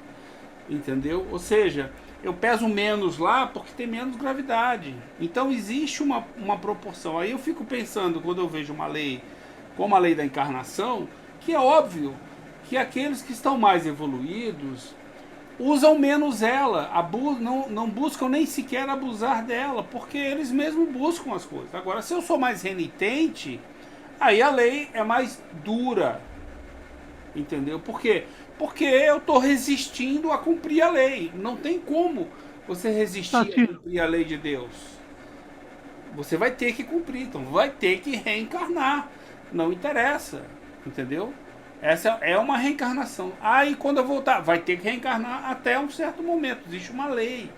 entendeu? Ou seja, eu peso menos lá porque tem menos gravidade. Então existe uma proporção. Aí eu fico pensando, quando eu vejo uma lei como a lei da encarnação, que é óbvio que aqueles que estão mais evoluídos usam menos ela, não buscam nem sequer abusar dela, porque eles mesmos buscam as coisas. Agora, se eu sou mais renitente, aí a lei é mais dura, entendeu? Por quê? Porque eu estou resistindo a cumprir a lei. Não tem como você resistir a cumprir a lei de Deus. Você vai ter que cumprir, então vai ter que reencarnar. Não interessa, entendeu? Essa é uma reencarnação. Aí quando eu voltar, vai ter que reencarnar até um certo momento. Existe uma lei.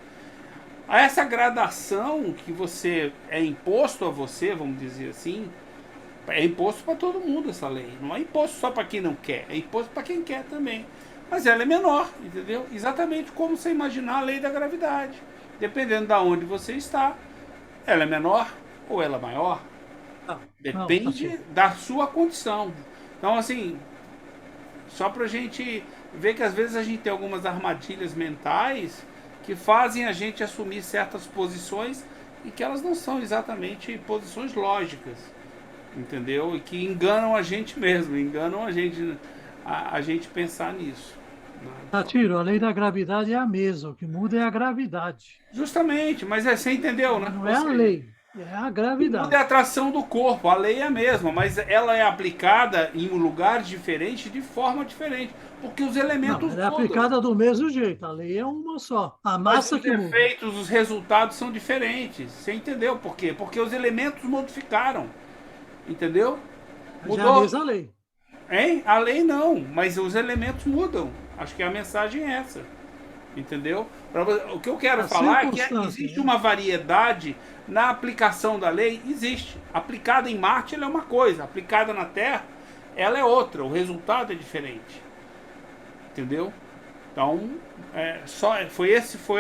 Essa gradação que você é imposto a você, vamos dizer assim, é imposto para todo mundo essa lei. Não é imposto só para quem não quer, é imposto para quem quer também. Mas ela é menor, entendeu? Exatamente como você imaginar a lei da gravidade. Dependendo de onde você está, ela é menor ou ela é maior. Depende da sua condição. Então, assim, só para a gente ver que às vezes a gente tem algumas armadilhas mentais que fazem a gente assumir certas posições e que elas não são exatamente posições lógicas, entendeu? E que enganam a gente mesmo, enganam a gente pensar nisso. Tiro, a lei da gravidade é a mesma, o que muda é a gravidade. Justamente, mas você entendeu, né? Não é a lei, é a gravidade. Muda a atração do corpo, a lei é a mesma, mas ela é aplicada em lugares diferentes de forma diferente, porque os elementos Não, ela é aplicada do mesmo jeito, a lei é uma só, a mas massa os que muda. efeitos, os resultados são diferentes. Você entendeu por quê? Porque os elementos modificaram, entendeu? Mas é a mesma lei. Hein? A lei não, mas os elementos mudam. Acho que a mensagem é essa. Entendeu? O que eu quero A falar é que circunstância, existe né? uma variedade na aplicação da lei, existe. Aplicada em Marte, ela é uma coisa, aplicada na Terra, ela é outra, o resultado é diferente. Entendeu? Então, foi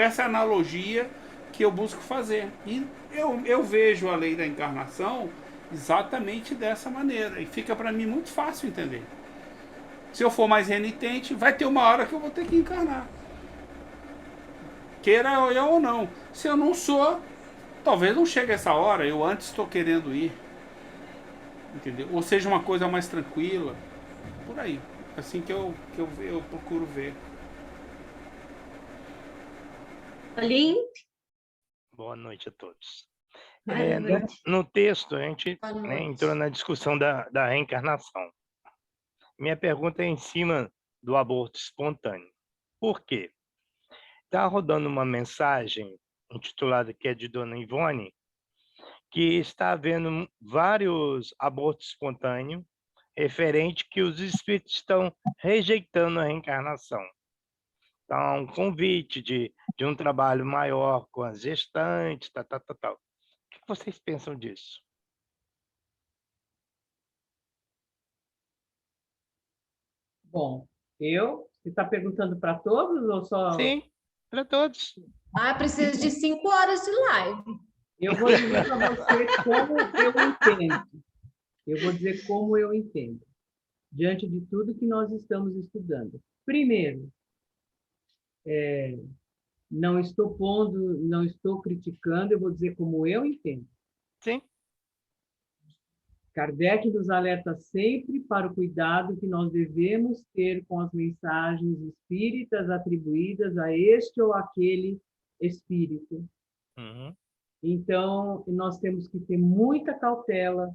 essa analogia que eu busco fazer. E eu vejo a lei da encarnação exatamente dessa maneira. E fica para mim muito fácil entender. Se eu for mais renitente, vai ter uma hora que eu vou ter que encarnar. Queira eu ou não. Se eu não sou, talvez não chegue essa hora. Eu antes estou querendo ir. Entendeu? Ou seja, uma coisa mais tranquila. Por aí. Assim que eu procuro ver. Aline? Boa noite a todos. Boa noite. No texto, a gente Boa noite. entrou na discussão da reencarnação. Minha pergunta é em cima do aborto espontâneo. Por quê? Está rodando uma mensagem intitulada, que é de Dona Ivone, que está havendo vários abortos espontâneos, referente que os espíritos estão rejeitando a reencarnação. Então, um convite de um trabalho maior com as gestantes, tal. O que vocês pensam disso? Bom, você está perguntando para todos ou só... Sim, para todos. Ah, precisa de 5 horas de live. Eu vou dizer para você como eu entendo. Eu vou dizer como eu entendo, diante de tudo que nós estamos estudando. Primeiro, não estou pondo, não estou criticando, eu vou dizer como eu entendo. Sim. Kardec nos alerta sempre para o cuidado que nós devemos ter com as mensagens espíritas atribuídas a este ou aquele espírito. Uhum. Então, nós temos que ter muita cautela,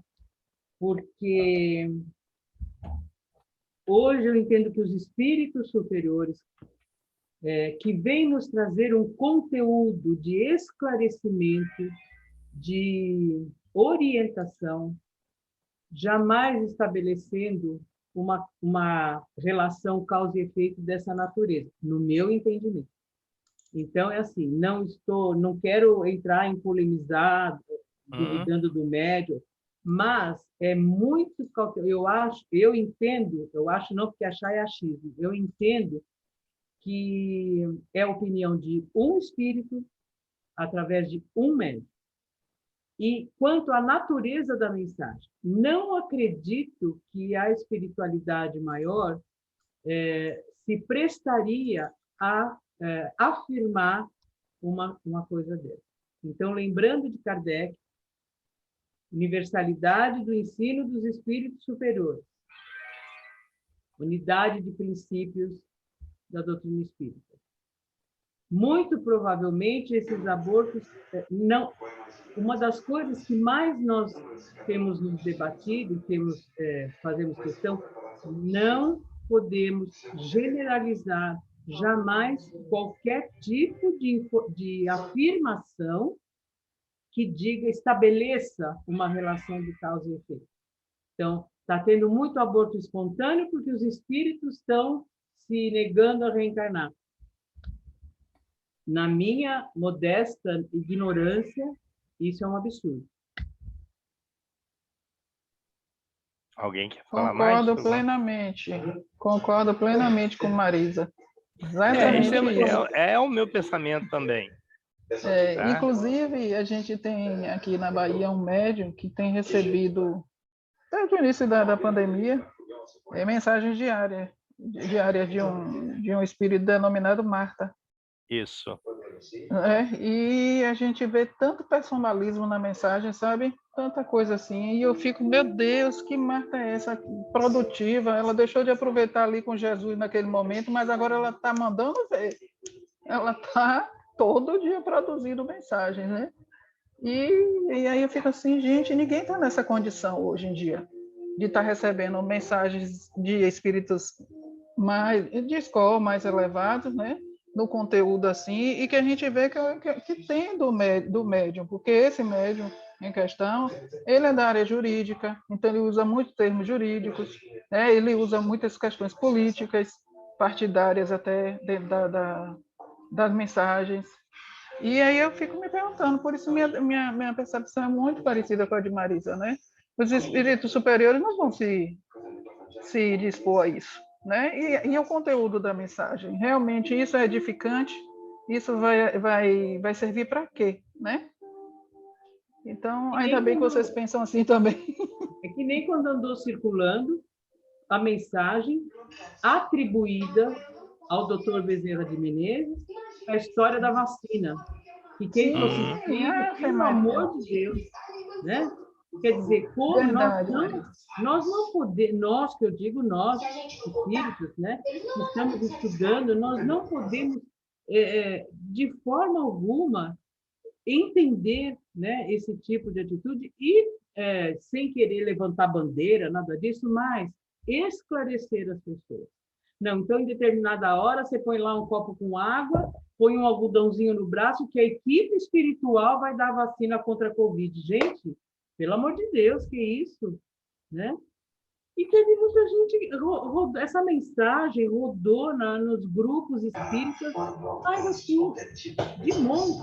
porque hoje eu entendo que os espíritos superiores, que vêm nos trazer um conteúdo de esclarecimento, de orientação, jamais estabelecendo uma relação causa e efeito dessa natureza, no meu entendimento. Então, é assim, não quero entrar em polemizar, duvidando do médium, mas é muito cauteloso. Eu entendo, eu acho não, porque achar é achismo, eu entendo que é a opinião de um espírito através de um médium. E quanto à natureza da mensagem, não acredito que a espiritualidade maior se prestaria a afirmar uma coisa dessa. Então, lembrando de Kardec, universalidade do ensino dos espíritos superiores, unidade de princípios da doutrina espírita. Muito provavelmente esses abortos não. Uma das coisas que mais nós temos nos debatido, fazemos questão, não podemos generalizar jamais qualquer tipo de afirmação que estabeleça uma relação de causa e efeito. Então, está tendo muito aborto espontâneo porque os espíritos estão se negando a reencarnar. Na minha modesta ignorância, isso é um absurdo. Alguém quer falar mais? Concordo plenamente com Marisa. Exatamente isso. É o meu pensamento também. Tá? Inclusive, a gente tem aqui na Bahia um médium que tem recebido, desde o início da pandemia, mensagens diárias de um espírito denominado Marta. Isso. E a gente vê tanto personalismo na mensagem, sabe? Tanta coisa assim. E eu fico, meu Deus, que Marta é essa? Produtiva. Ela deixou de aproveitar ali com Jesus naquele momento, mas agora ela está mandando ver. Ela está todo dia produzindo mensagens, né? E aí eu fico assim, gente, ninguém está nessa condição hoje em dia de estar recebendo mensagens de espíritos de escola mais elevados, né? No conteúdo assim, e que a gente vê que tem do médium, porque esse médium em questão, ele é da área jurídica, então ele usa muitos termos jurídicos, Ele usa muitas questões políticas, partidárias até, dentro das mensagens. E aí eu fico me perguntando, por isso minha percepção é muito parecida com a de Marisa, né? Os espíritos superiores não vão se dispor a isso, né? E o conteúdo da mensagem, realmente isso é edificante? Isso vai servir para quê, né? Então, ainda bem que vocês pensam assim também. É que nem quando andou circulando a mensagem atribuída ao Dr. Bezerra de Menezes, a história da vacina. Que quem fosse espírita, pelo amor de Deus, né? Quer dizer, como Verdade, nós não podemos, nós, que eu digo nós, espíritos, né? Que estamos estudando, nós não podemos, de forma alguma, entender, né, esse tipo de atitude e, sem querer levantar bandeira, nada disso, mas esclarecer as pessoas. Não, então, em determinada hora, você põe lá um copo com água, põe um algodãozinho no braço, que a equipe espiritual vai dar vacina contra a Covid. Gente, pelo amor de Deus, que isso? Né? E teve muita gente, essa mensagem rodou nos grupos espíritas, mas assim, de monte,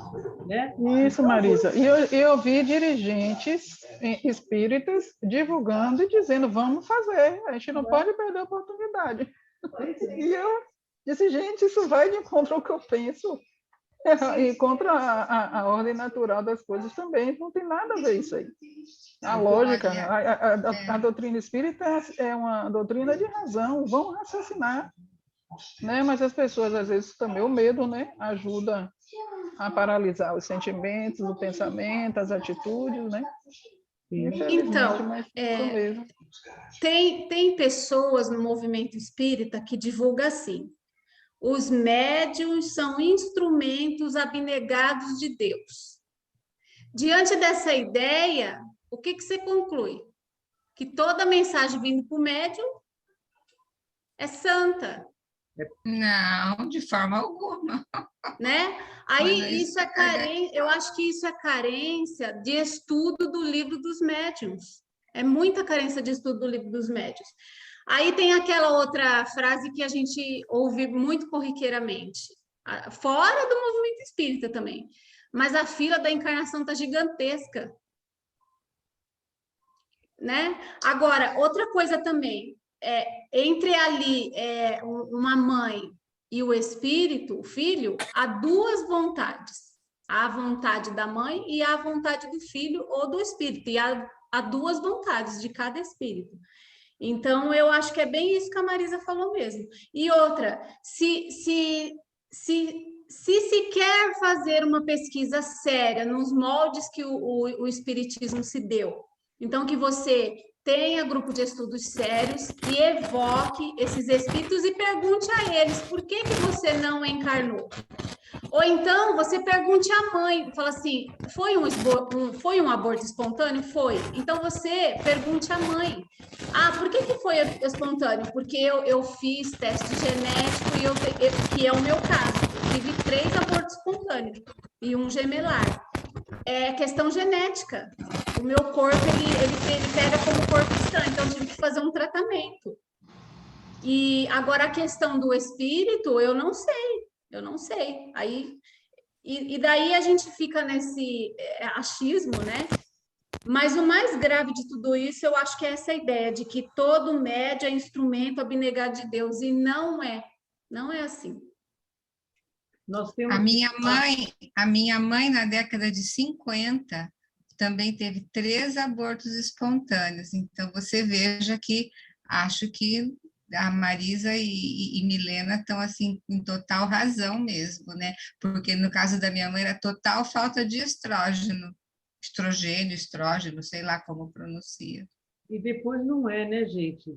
né? Isso, Marisa. E eu vi dirigentes espíritas divulgando e dizendo, vamos fazer, a gente não pode perder a oportunidade. E eu disse, gente, isso vai de encontro ao que eu penso. E contra a ordem natural das coisas também, não tem nada a ver isso aí. A lógica, a doutrina espírita é uma doutrina de razão, vamos raciocinar. Né? Mas as pessoas, às vezes, também o medo, né, ajuda a paralisar os sentimentos, o pensamento, as atitudes, né? Então, tem pessoas no movimento espírita que divulgam assim: os médiuns são instrumentos abnegados de Deus. Diante dessa ideia, o que você conclui? Que toda mensagem vindo para o médium é santa. Não, de forma alguma. Né? Aí isso é carência, eu acho que isso é carência de estudo do livro dos médiuns. É muita carência de estudo do livro dos médiuns. Aí tem aquela outra frase que a gente ouve muito corriqueiramente, fora do movimento espírita também. Mas a fila da encarnação está gigantesca. Né? Agora, outra coisa também, entre ali uma mãe e o espírito, o filho, há duas vontades. Há a vontade da mãe e há a vontade do filho ou do espírito. E há duas vontades de cada espírito. Então, eu acho que é bem isso que a Marisa falou mesmo. E outra, se quer fazer uma pesquisa séria nos moldes que o espiritismo se deu, então que você tenha grupo de estudos sérios e evoque esses espíritos e pergunte a eles por que você não encarnou. Ou então você pergunte à mãe, fala assim, foi um aborto espontâneo? Foi. Então você pergunte à mãe, por que foi espontâneo? Porque eu fiz teste genético que é o meu caso. Eu tive 3 abortos espontâneos e um gemelar. É questão genética. O meu corpo, ele pega como corpo estranho, então eu tive que fazer um tratamento. E agora a questão do espírito, eu não sei. Aí, e daí a gente fica nesse achismo, né? Mas o mais grave de tudo isso, eu acho que é essa ideia de que todo médium é instrumento abnegado de Deus, e não é assim. Nós temos... A minha mãe, na década de 50, também teve 3 abortos espontâneos. Então, você veja que acho que a Marisa e Milena estão assim em total razão mesmo, né? Porque no caso da minha mãe era total falta de estrógeno, sei lá como pronuncia. E depois não é, né, gente?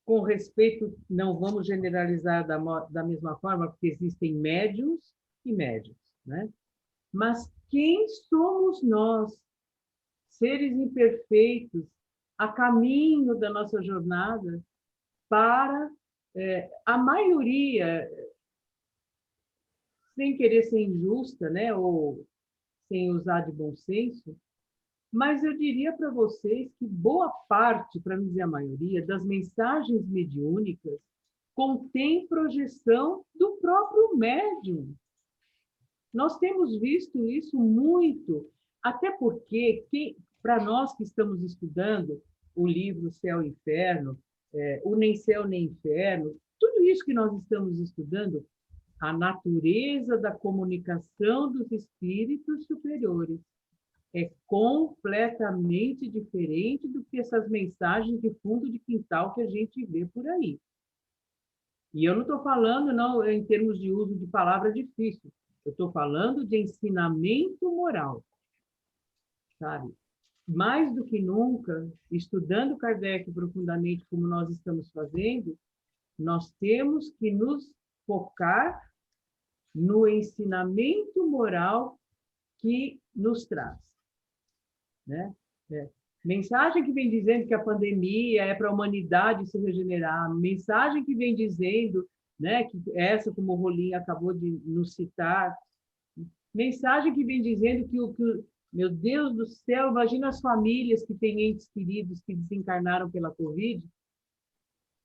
Com respeito, não vamos generalizar da mesma forma, porque existem médiuns e médiuns, né? Mas quem somos nós, seres imperfeitos, a caminho da nossa jornada, para a maioria, sem querer ser injusta, né, ou sem usar de bom senso, Mas eu diria para vocês que boa parte, para não dizer a maioria, das mensagens mediúnicas contém projeção do próprio médium. Nós temos visto isso muito, até porque, para nós que estamos estudando o livro Céu e Inferno, o Nem Céu nem Inferno, tudo isso que nós estamos estudando, a natureza da comunicação dos espíritos superiores é completamente diferente do que essas mensagens de fundo de quintal que a gente vê por aí. E eu não estou falando não em termos de uso de palavra difícil, eu estou falando de ensinamento moral, sabe? Mais do que nunca, estudando Kardec profundamente como nós estamos fazendo, nós temos que nos focar no ensinamento moral que nos traz, né? Mensagem que vem dizendo que a pandemia é para a humanidade se regenerar, mensagem que vem dizendo, né, que essa, como o Rolim acabou de nos citar, mensagem que vem dizendo que meu Deus do céu, imagina as famílias que têm entes queridos que desencarnaram pela Covid,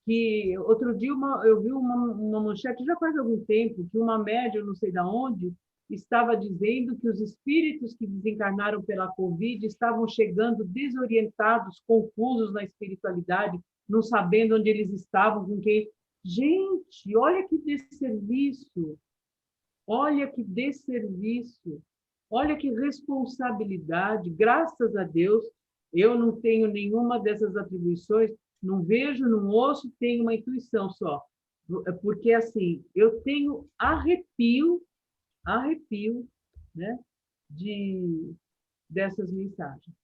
que outro dia eu vi uma manchete, já faz algum tempo, que uma médium, não sei de onde, estava dizendo que os espíritos que desencarnaram pela Covid estavam chegando desorientados, confusos na espiritualidade, não sabendo onde eles estavam, com quem. Gente, olha que desserviço! Olha que desserviço! Olha que responsabilidade! Graças a Deus, eu não tenho nenhuma dessas atribuições, não vejo, não ouço, tenho uma intuição só. Porque, assim, eu tenho arrepio, né, dessas mensagens.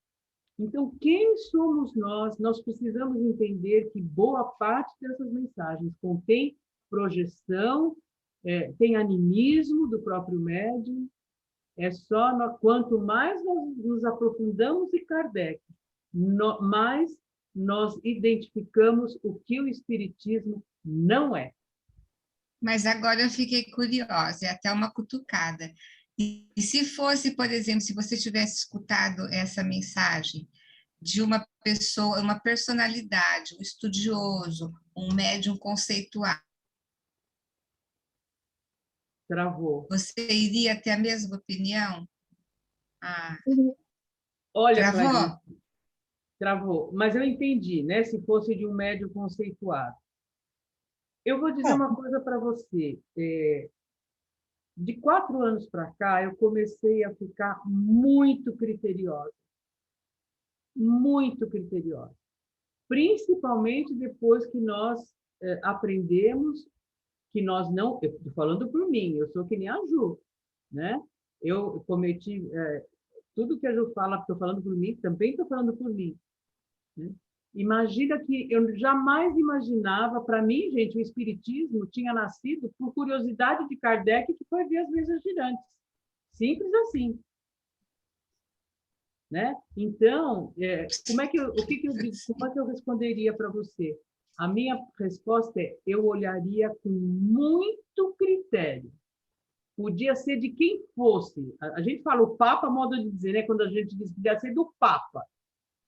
Então, quem somos nós? Nós precisamos entender que boa parte dessas mensagens contém projeção, tem animismo do próprio médium. Quanto mais nós nos aprofundamos em Kardec, mais nós identificamos o que o Espiritismo não é. Mas agora eu fiquei curiosa, é até uma cutucada. E se fosse, por exemplo, se você tivesse escutado essa mensagem de uma pessoa, uma personalidade, um estudioso, um médium conceituado, Travou. você iria ter a mesma opinião? Olha, travou? Clarice, travou. Mas eu entendi, né? Se fosse de um médium conceituado. Eu vou dizer uma coisa para você. De 4 anos para cá, eu comecei a ficar muito criteriosa. Muito criteriosa. Principalmente depois que nós aprendemos que nós não... Eu estou falando por mim, eu sou que nem a Ju, né? Eu cometi... tudo que a Ju fala, estou falando por mim, também estou falando por mim, né? Imagina que eu jamais imaginava, para mim, gente, o Espiritismo tinha nascido por curiosidade de Kardec, que foi ver as mesas girantes. Simples assim. Né? Então, como é que eu responderia para você? A minha resposta é: eu olharia com muito critério. Podia ser de quem fosse. A gente fala o Papa, modo de dizer, né? Quando a gente diz que podia ser do Papa.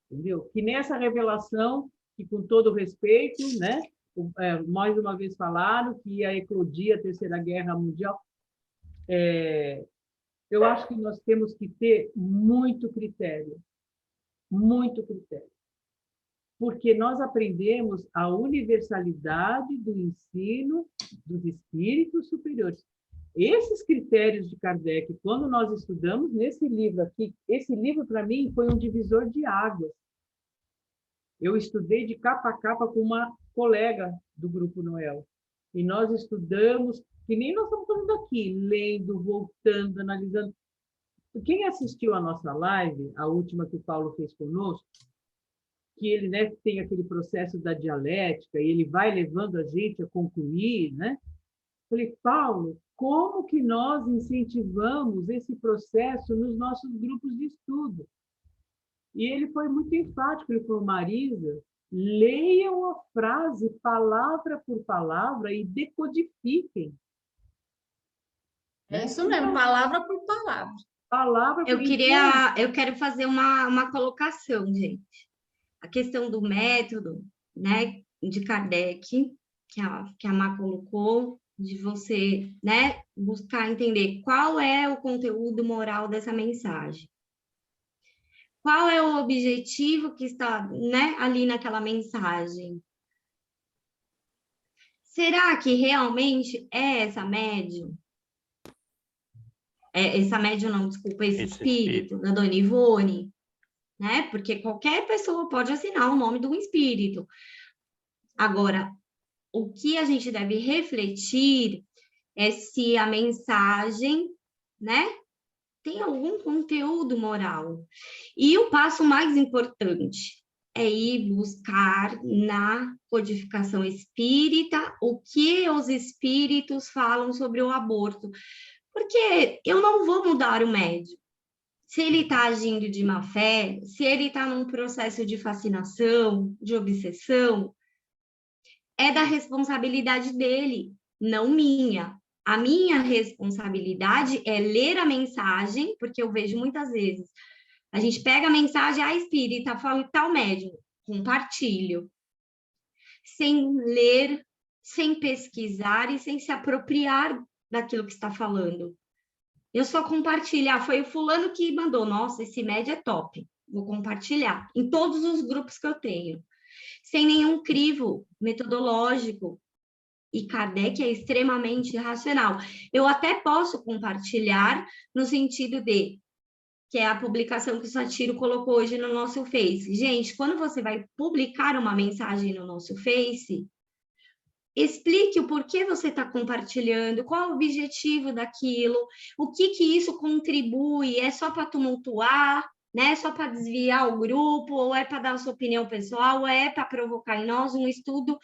Entendeu? Que nessa revelação, que com todo respeito, né, mais uma vez falaram que ia eclodir a Terceira Guerra Mundial, eu acho que nós temos que ter muito critério, porque nós aprendemos a universalidade do ensino dos espíritos superiores. Esses critérios de Kardec, quando nós estudamos nesse livro aqui, esse livro, para mim, foi um divisor de águas. Eu estudei de capa a capa com uma colega do Grupo Noel. E nós estudamos, que nem nós estamos fazendo aqui, lendo, voltando, analisando. Quem assistiu a nossa live, a última que o Paulo fez conosco, que ele, né, tem aquele processo da dialética, e ele vai levando a gente a concluir, né? Falei, Paulo, como que nós incentivamos esse processo nos nossos grupos de estudo? E ele foi muito enfático, ele falou: Marisa, leiam a frase palavra por palavra e decodifiquem. É isso mesmo, palavra por palavra. Palavra por Eu quero fazer uma colocação, gente. A questão do método, né, de Kardec, que a Má colocou, de você, né, buscar entender qual é o conteúdo moral dessa mensagem. Qual é o objetivo que está, né, ali naquela mensagem? Será que realmente é essa médium? Essa médium não, desculpa, esse espírito da Dona Ivone, né? Porque qualquer pessoa pode assinar o nome de um espírito. Agora, o que a gente deve refletir é se a mensagem, né, tem algum conteúdo moral. E o passo mais importante é ir buscar na codificação espírita o que os espíritos falam sobre o aborto. Porque eu não vou mudar o médium. Se ele está agindo de má fé, se ele está num processo de fascinação, de obsessão, é da responsabilidade dele, não minha. A minha responsabilidade é ler a mensagem, porque eu vejo muitas vezes, a gente pega a mensagem, espírita, fala em tal médium, compartilho, sem ler, sem pesquisar e sem se apropriar daquilo que está falando. Eu só compartilhar, foi o fulano que mandou, nossa, esse médio é top, vou compartilhar em todos os grupos que eu tenho, sem nenhum crivo metodológico, e Kardec é extremamente racional. Eu até posso compartilhar no sentido de, que é a publicação que o Satiro colocou hoje no nosso Face. Gente, quando você vai publicar uma mensagem no nosso Face, explique o porquê você está compartilhando, qual o objetivo daquilo, o que isso contribui, é só para tumultuar, né? É só para desviar o grupo, ou é para dar a sua opinião pessoal, ou é para provocar em nós um estudo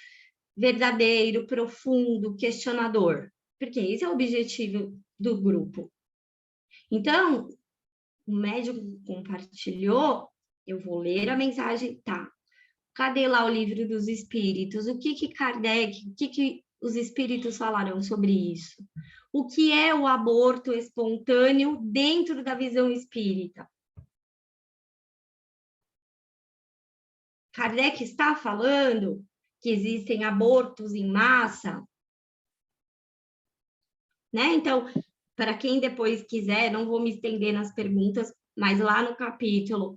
verdadeiro, profundo, questionador, porque esse é o objetivo do grupo. Então, o médium compartilhou, eu vou ler a mensagem, tá? Cadê lá o livro dos espíritos? O que Kardec, o que os espíritos falaram sobre isso? O que é o aborto espontâneo dentro da visão espírita? Kardec está falando que existem abortos em massa, né? Então, para quem depois quiser, não vou me estender nas perguntas, mas lá no capítulo,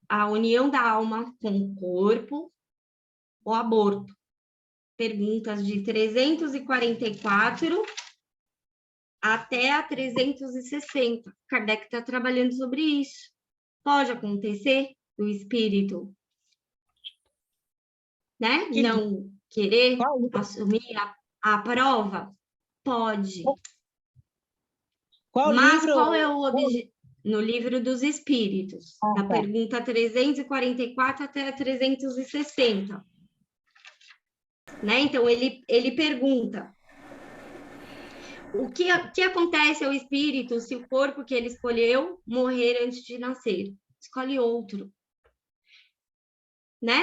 a união da alma com o corpo, o aborto. Perguntas de 344 até a 360. Kardec está trabalhando sobre isso. Pode acontecer do espírito, né? Não querer assumir a prova? Pode. Mas qual é o objetivo? No livro dos espíritos, da pergunta 344 até a 360. Né? Então, ele pergunta, o que acontece ao espírito se o corpo que ele escolheu morrer antes de nascer? Escolhe outro. Né?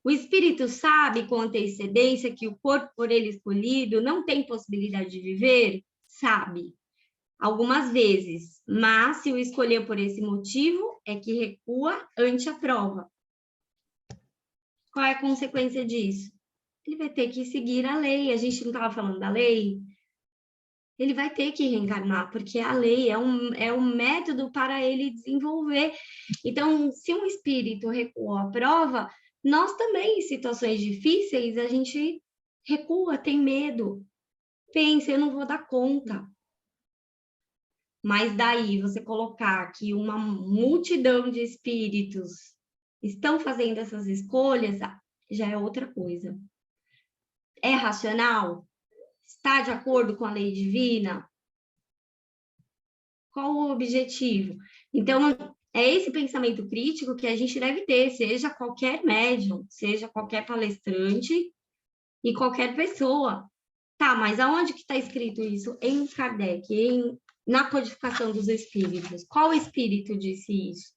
O espírito sabe com antecedência que o corpo por ele escolhido não tem possibilidade de viver? Sabe. Algumas vezes, mas se o escolheu por esse motivo, é que recua ante a prova. Qual é a consequência disso? Ele vai ter que seguir a lei. A gente não estava falando da lei? Ele vai ter que reencarnar, porque a lei é um método para ele desenvolver. Então, se um espírito recuou à prova, nós também, em situações difíceis, a gente recua, tem medo. Pensa, eu não vou dar conta. Mas daí você colocar que uma multidão de espíritos estão fazendo essas escolhas, já é outra coisa. É racional? Está de acordo com a lei divina? Qual o objetivo? Então, é esse pensamento crítico que a gente deve ter, seja qualquer médium, seja qualquer palestrante e qualquer pessoa. Tá, mas aonde que está escrito isso? Em Kardec, na codificação dos espíritos. Qual espírito disse isso?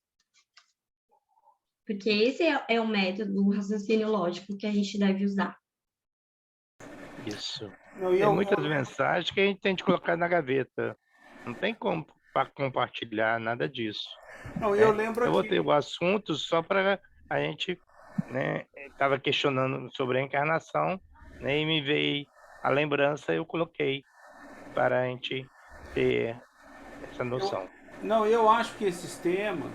Porque esse é o método do raciocínio lógico que a gente deve usar. Isso. Tem muitas mensagens que a gente tem de colocar na gaveta. Não tem como para compartilhar nada disso. Não, né? eu lembro Eu aqui. botei o assunto só para a gente, né, estava questionando sobre a encarnação, né, e me veio a lembrança, eu coloquei para a gente ter essa noção. Não, eu acho que esses temas,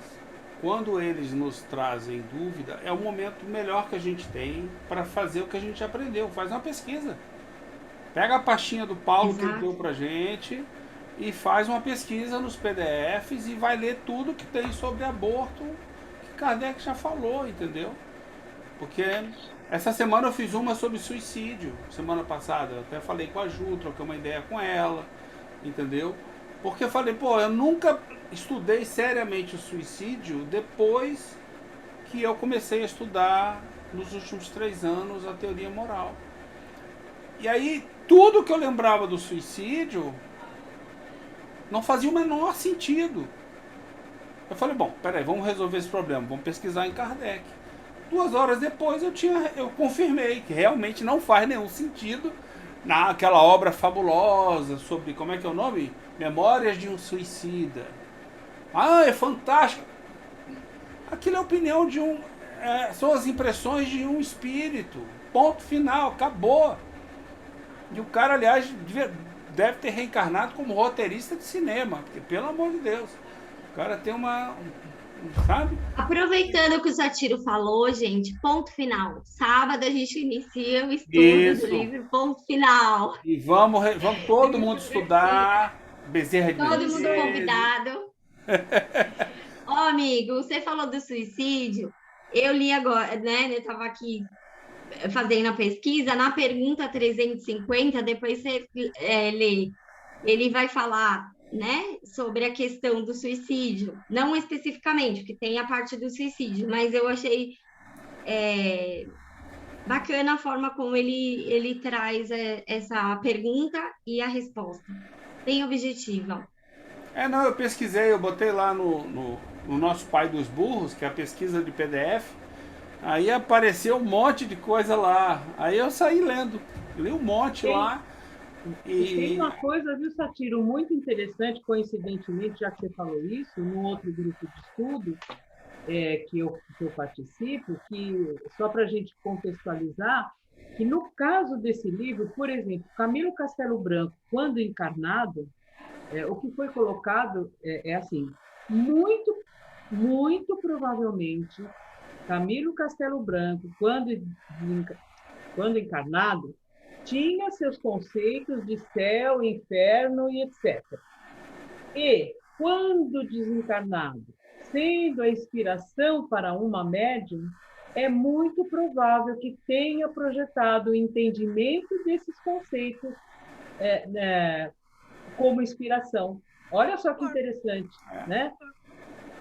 quando eles nos trazem dúvida, é o momento melhor que a gente tem para fazer o que a gente aprendeu. Faz uma pesquisa. Pega a pastinha do Paulo que ele Exato. deu pra gente e faz uma pesquisa nos PDFs e vai ler tudo que tem sobre aborto que Kardec já falou, entendeu? Porque essa semana eu fiz uma sobre suicídio, semana passada. Eu até falei com a Ju, troquei uma ideia com ela, entendeu? Porque eu falei, pô, eu nunca estudei seriamente o suicídio depois que eu comecei a estudar nos últimos 3 anos a teoria moral. E aí, tudo que eu lembrava do suicídio não fazia o menor sentido. Eu falei, bom, peraí, vamos resolver esse problema, vamos pesquisar em Kardec. 2 horas depois eu confirmei que realmente não faz nenhum sentido naquela obra fabulosa sobre, como é que é o nome? Memórias de um Suicida. Ah, é fantástico. Aquilo é a opinião de um... são as impressões de um espírito. Ponto final, acabou. E o cara, aliás, deve ter reencarnado como roteirista de cinema, porque, pelo amor de Deus, o cara tem sabe? Aproveitando que o Satiro falou, gente, ponto final. Sábado a gente inicia o estudo Isso. do livro Ponto Final. E vamos todo mundo estudar Bezerra de Todo mundo Menezes. convidado. Ó, amigo, você falou do suicídio. Eu li agora, né? Eu estava aqui fazendo a pesquisa. Na pergunta 350, depois você lê. Ele vai falar, né, sobre a questão do suicídio. Não especificamente, porque tem a parte do suicídio, mas eu achei bacana a forma como ele traz essa pergunta e a resposta. Bem objetiva. Não, eu pesquisei, eu botei lá no nosso Pai dos Burros, que é a pesquisa de PDF, aí apareceu um monte de coisa lá, aí eu saí lendo, li um monte lá. E tem uma coisa, viu, Satiro, muito interessante, coincidentemente, já que você falou isso, no outro grupo de estudo que eu participo, que só para a gente contextualizar, que no caso desse livro, por exemplo, Camilo Castelo Branco, quando encarnado, o que foi colocado é assim, muito, muito provavelmente, Camilo Castelo Branco, quando encarnado, tinha seus conceitos de céu, inferno e etc. E, quando desencarnado, sendo a inspiração para uma médium, é muito provável que tenha projetado o entendimento desses conceitos como inspiração. Olha só que interessante, né?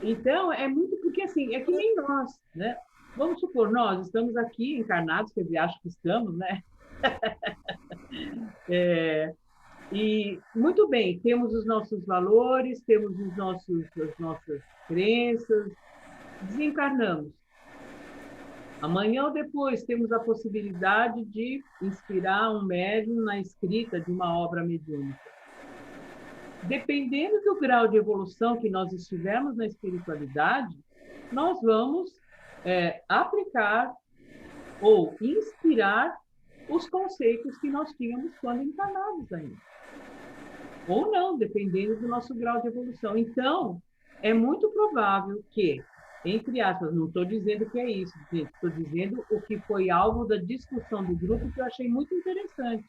Então, é muito porque, assim, é que nem nós, né? Vamos supor, nós estamos aqui encarnados, quer dizer, acho que estamos, né? E, muito bem, temos os nossos valores, temos as nossas crenças, desencarnamos. Amanhã ou depois temos a possibilidade de inspirar um médium na escrita de uma obra mediúnica. Dependendo do grau de evolução que nós estivermos na espiritualidade, nós vamos aplicar ou inspirar os conceitos que nós tínhamos quando encarnados ainda. Ou não, dependendo do nosso grau de evolução. Então, é muito provável que, entre aspas, não estou dizendo que é isso, estou dizendo o que foi alvo da discussão do grupo, que eu achei muito interessante.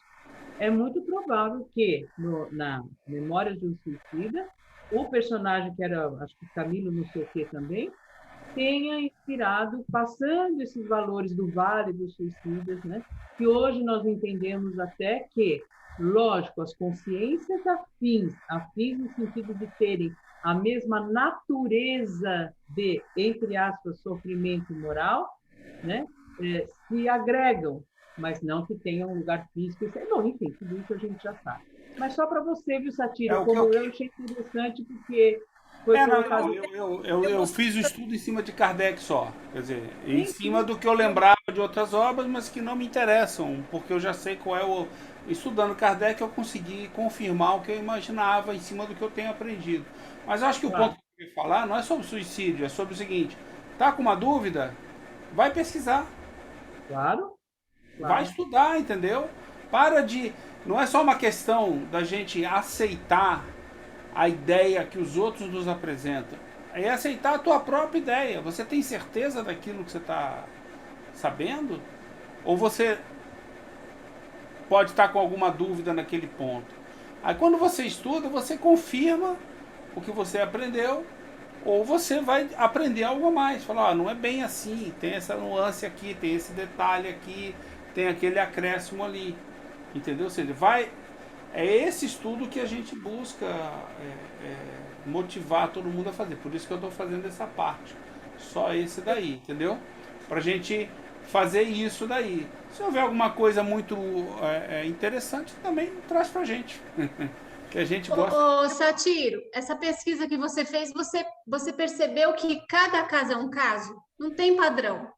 É muito provável que, na Memórias de um Suicida, o personagem que era, acho que Camilo não sei o quê também, tenha inspirado, passando esses valores do Vale dos Suicidas, né? Que hoje nós entendemos até que, lógico, as consciências afins no sentido de terem a mesma natureza de, entre aspas, sofrimento moral, né? Se agregam, mas não que tenham um lugar físico. Bom, enfim, tudo isso a gente já sabe. Mas só para você, viu, Satiro, como eu achei interessante, porque foi Não, colocado. eu fiz o estudo em cima de Kardec só. Quer dizer, em Sim, cima do que eu lembrava de outras obras, mas que não me interessam, porque eu já sei qual é o. Estudando Kardec, eu consegui confirmar o que eu imaginava em cima do que eu tenho aprendido. Mas eu acho que o Claro. ponto que eu queria falar não é sobre suicídio, é sobre o seguinte: tá com uma dúvida? Vai pesquisar. Claro, Vai claro. estudar, entendeu? Para de. Não é só uma questão da gente aceitar a ideia que os outros nos apresentam. É aceitar a tua própria ideia. Você tem certeza daquilo que você está sabendo? Ou você pode estar com alguma dúvida naquele ponto? Aí quando você estuda, você confirma o que você aprendeu, ou você vai aprender algo a mais. Falar, não é bem assim, tem essa nuance aqui, tem esse detalhe aqui, tem aquele acréscimo ali. Entendeu? Ou seja, é esse estudo que a gente busca motivar todo mundo a fazer. Por isso que eu estou fazendo essa parte. Só esse daí, entendeu? Para a gente fazer isso daí. Se houver alguma coisa muito interessante, também traz para a gente. Que a gente gosta. Ô, Satiro, essa pesquisa que você fez, você percebeu que cada caso é um caso? Não tem padrão.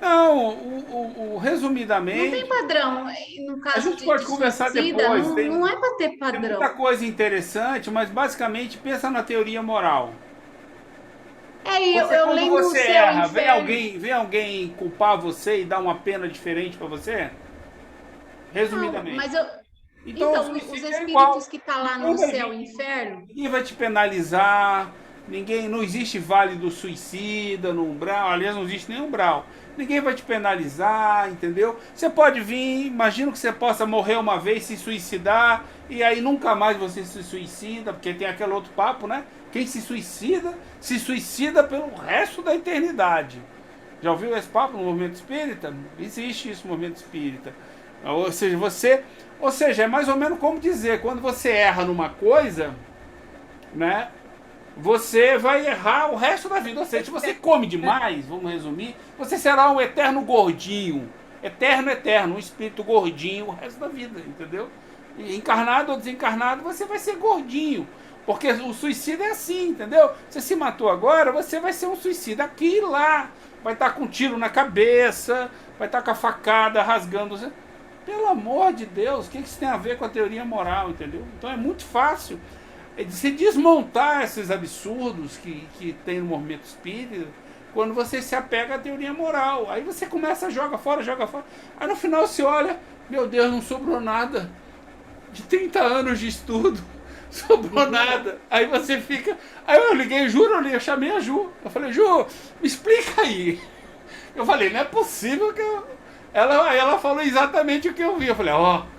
Não, resumidamente. Não tem padrão. No caso A gente pode conversar suicida, depois. não é para ter Tem padrão. muita coisa interessante, mas basicamente pensa na teoria moral. Eu Quando lembro do você Céu e erra, Inferno. vem alguém culpar você e dar uma pena diferente para você? Resumidamente. Não, mas Então, então o os suicídio é espíritos que estão lá no Ninguém vai Céu vir- e Inferno, Ninguém vai te penalizar, não existe vale do suicida no umbral, aliás, não existe nem umbral. Ninguém vai te penalizar, entendeu? Você pode vir, imagino que você possa morrer uma vez, se suicidar, e aí nunca mais você se suicida, porque tem aquele outro papo, né? Quem se suicida pelo resto da eternidade. Já ouviu esse papo no movimento espírita? Existe isso no movimento espírita. Ou seja, é mais ou menos como dizer, quando você erra numa coisa, né? Você vai errar o resto da vida. Ou seja, se você come demais, vamos resumir, você será um eterno gordinho. Eterno, um espírito gordinho o resto da vida, entendeu? E encarnado ou desencarnado, você vai ser gordinho. Porque o suicídio é assim, entendeu? Você se matou agora, você vai ser um suicida aqui e lá. Vai estar com um tiro na cabeça, vai estar com a facada rasgando. Pelo amor de Deus, o que isso tem a ver com a teoria moral, entendeu? Então é muito fácil se desmontar esses absurdos que tem no movimento espírita quando você se apega à teoria moral. Aí você começa a joga fora. Aí no final você olha, meu Deus, não sobrou nada. De 30 anos de estudo, sobrou nada. Aí você fica... Aí eu liguei, eu chamei a Ju. Eu falei, Ju, me explica aí. Eu falei, não é possível que eu... Ela falou exatamente o que eu vi. Eu falei,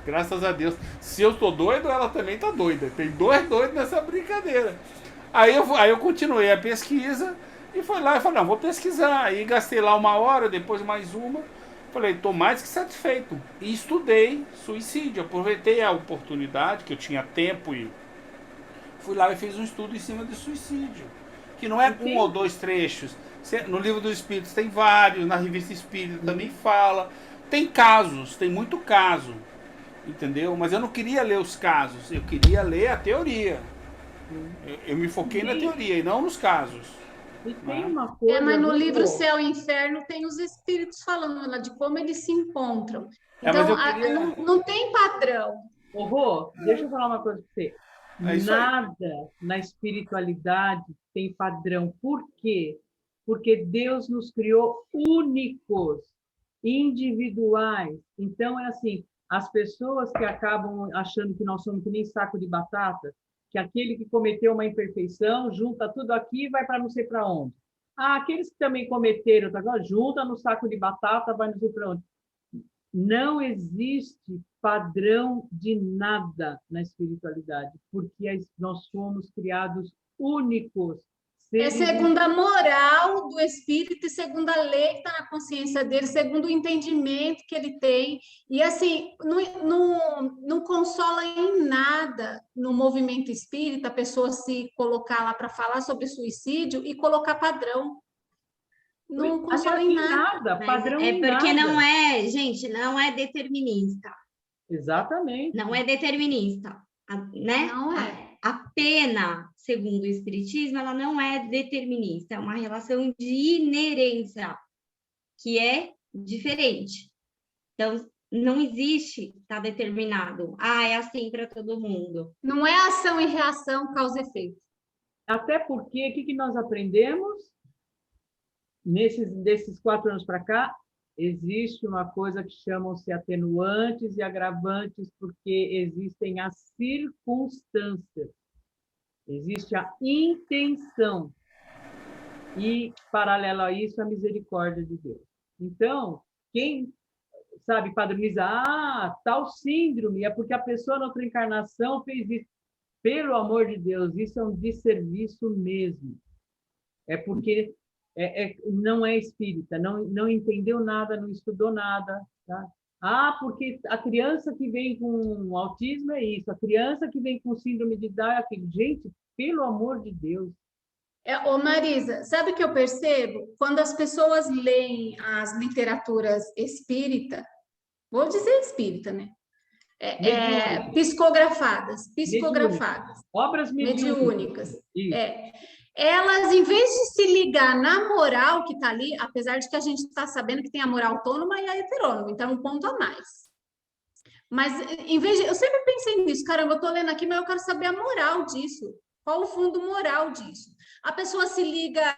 graças a Deus. Se eu tô doido, ela também tá doida. Tem dois doidos nessa brincadeira. Aí eu continuei a pesquisa e fui lá e falei, não, vou pesquisar. Aí gastei lá 1 hora, depois mais uma. Falei, tô mais que satisfeito. E estudei suicídio. Aproveitei a oportunidade, que eu tinha tempo, e fui lá e fiz um estudo em cima de suicídio. Que não é um ou dois trechos. No Livro dos Espíritos tem vários, na Revista Espírita também fala. Tem casos, tem muito caso, entendeu? Mas eu não queria ler os casos, eu queria ler a teoria. Eu me foquei na teoria e não nos casos. E tem uma coisa... mas no livro Rô, Céu e Inferno tem os espíritos falando lá de como eles se encontram. mas Então, eu queria- não tem padrão. Ô, Rô, deixa eu falar uma coisa para você. É isso aí. Nada na espiritualidade tem padrão. Por quê? Porque Deus nos criou únicos, individuais. Então, é assim, as pessoas que acabam achando que nós somos que nem saco de batata, que aquele que cometeu uma imperfeição junta tudo aqui e vai para não sei para onde. Aqueles que também cometeram, junta no saco de batata, vai não sei para onde. Não existe padrão de nada na espiritualidade, porque nós somos criados únicos. É segundo a moral do espírito e segundo a lei que está na consciência dele, segundo o entendimento que ele tem. E, assim, não consola em nada no movimento espírita a pessoa se colocar lá para falar sobre suicídio e colocar padrão. Não consola em nada. Padrão É em porque nada. não é, gente, não é determinista. Exatamente. Não é determinista, né? Não é. A pena, segundo o Espiritismo, ela não é determinista, é uma relação de inerência, que é diferente. Então, não existe, está determinado. É assim para todo mundo. Não é ação e reação, causa e efeito. Até porque, o que nós aprendemos desses 4 anos para cá? Existe uma coisa que chamam-se atenuantes e agravantes, porque existem as circunstâncias, existe a intenção, e, paralelo a isso, a misericórdia de Deus. Então, quem sabe padronizar, tal síndrome, é porque a pessoa na outra encarnação fez isso. Pelo amor de Deus, isso é um desserviço mesmo. É porque não é espírita, não entendeu nada, não estudou nada. Tá? Porque a criança que vem com autismo é isso, a criança que vem com síndrome de Down é aquilo. Gente, pelo amor de Deus. Ô Marisa, sabe o que eu percebo? Quando as pessoas leem as literaturas espírita, vou dizer espírita, né? Psicografadas. Mediúnicas. Obras mediúnicas. Elas, em vez de se ligar na moral que está ali, apesar de que a gente está sabendo que tem a moral autônoma e a heterônoma, então é um ponto a mais. Mas, em vez de... Eu sempre pensei nisso, caramba, eu estou lendo aqui, mas eu quero saber a moral disso. Qual o fundo moral disso? A pessoa se liga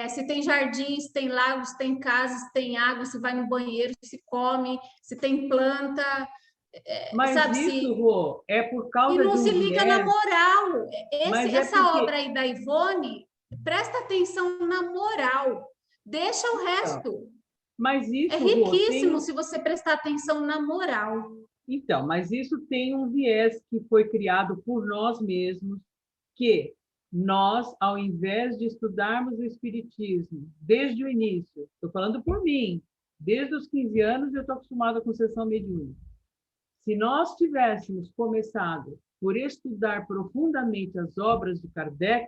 se tem jardim, se tem lagos, se tem casa, se tem água, se vai no banheiro, se come, se tem planta... Mas sabe, isso, Rô, é por causa e não se liga na viés... moral. Essa porque... obra aí da Ivone, presta atenção na moral. Deixa o resto. Mas isso, é riquíssimo, Rô, se você prestar atenção na moral. Então, mas isso tem um viés que foi criado por nós mesmos, que nós, ao invés de estudarmos o Espiritismo desde o início, estou falando por mim, desde os 15 anos eu estou acostumada com sessão mediúnica. Se nós tivéssemos começado por estudar profundamente as obras de Kardec,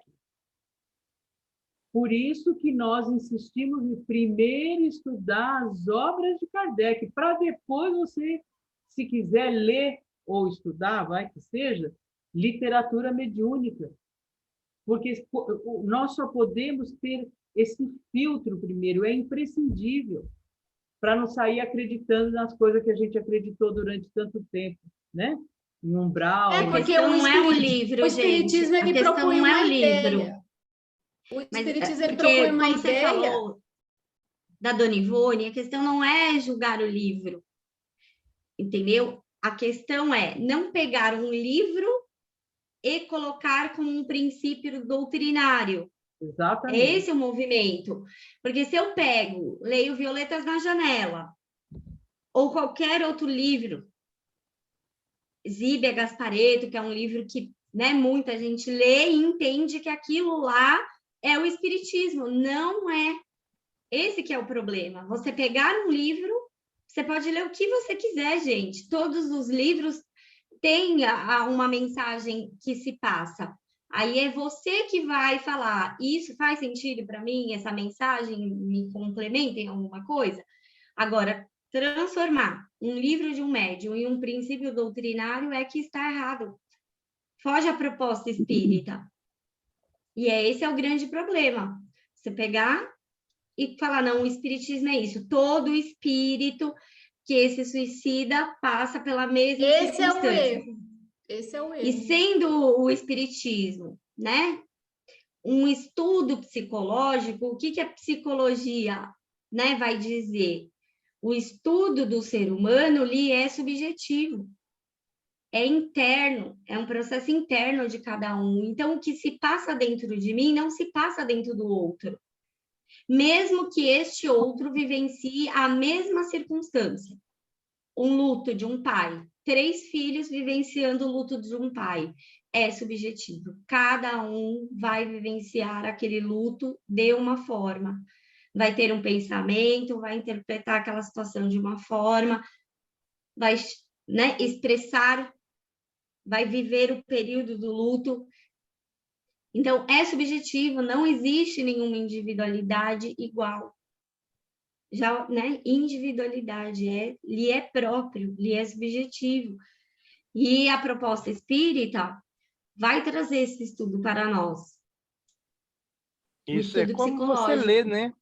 por isso que nós insistimos em primeiro estudar as obras de Kardec, para depois você, se quiser ler ou estudar, vai que seja, literatura mediúnica. Porque nós só podemos ter esse filtro primeiro, é imprescindível, para não sair acreditando nas coisas que a gente acreditou durante tanto tempo, né? Em umbral... porque não é o livro, o espiritismo, gente. Ele propõe não é uma o livro. ideia. O espiritismo, ele porque, propõe uma como ideia. Você falou da Dona Ivone, a questão não é julgar o livro, entendeu? A questão é não pegar um livro e colocar como um princípio doutrinário. Exatamente. Esse é o movimento. Porque se eu pego, leio Violetas na Janela, ou qualquer outro livro, Zíbia Gasparetto, que é um livro que, né, muita gente lê e entende que aquilo lá é o espiritismo. Não é. Esse que é o problema. Você pegar um livro, você pode ler o que você quiser, gente. Todos os livros têm uma mensagem que se passa. Aí é você que vai falar, isso faz sentido para mim, essa mensagem me complementa em alguma coisa? Agora, transformar um livro de um médium em um princípio doutrinário é que está errado. Foge à proposta espírita. E esse é o grande problema. Você pegar e falar, não, o espiritismo é isso. Todo espírito que se suicida passa pela mesma circunstância. Esse é o erro. E sendo o espiritismo, né, um estudo psicológico, o que a psicologia, né, vai dizer? O estudo do ser humano lhe é subjetivo, é interno, é um processo interno de cada um. Então, o que se passa dentro de mim não se passa dentro do outro, mesmo que este outro vivencie a mesma circunstância. Um luto de um pai, 3 filhos vivenciando o luto de um pai, é subjetivo. Cada um vai vivenciar aquele luto de uma forma. Vai ter um pensamento, vai interpretar aquela situação de uma forma, vai, né, expressar, vai viver o período do luto. Então, é subjetivo, não existe nenhuma individualidade igual. Já, né, individualidade lhe é próprio, lhe é subjetivo. E a proposta espírita, vai trazer esse estudo para nós. Isso é estudo como você psicológico. lê, né?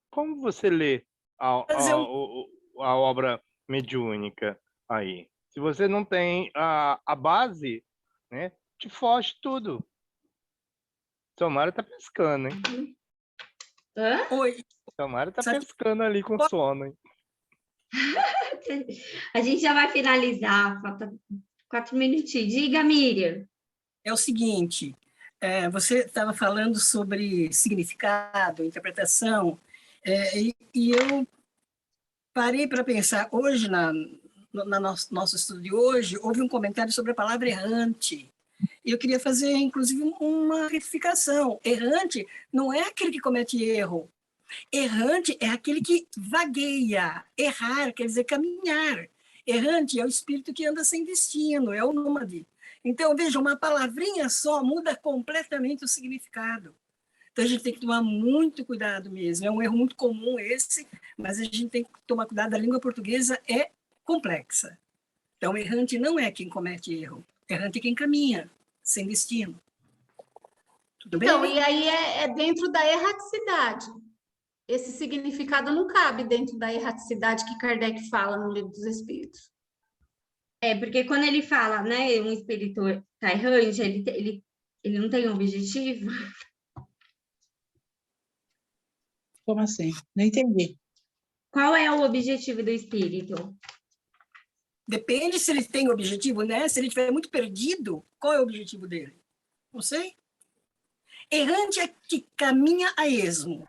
Como você lê a obra mediúnica aí? Se você não tem a base, né? Te foge tudo. Tomara tá pescando, hein? Hã? Oi, Tomara tá pescando ali com sono, hein? A gente já vai finalizar, falta 4 minutinhos. Diga, Miriam. é o seguinte, você estava falando sobre significado, interpretação, e eu parei para pensar, hoje, no nosso estudo de hoje, houve um comentário sobre a palavra errante. E eu queria fazer, inclusive, uma retificação. Errante não é aquele que comete erro. Errante é aquele que vagueia. Errar quer dizer caminhar. Errante é o espírito que anda sem destino, é o nômade. Então, veja, uma palavrinha só muda completamente o significado. Então, a gente tem que tomar muito cuidado mesmo. É um erro muito comum esse, mas a gente tem que tomar cuidado. A língua portuguesa é complexa. Então, errante não é quem comete erro. Errante é quem caminha, sem destino. Tudo bem? Então, e aí é dentro da erraticidade. Esse significado não cabe dentro da erraticidade que Kardec fala no Livro dos Espíritos. Porque quando ele fala, né, um espírito tá errante, ele não tem um objetivo. Como assim? Não entendi. Qual é o objetivo do espírito? Depende se ele tem objetivo, né? Se ele estiver muito perdido, qual é o objetivo dele? Não sei. Errante é que caminha a esmo.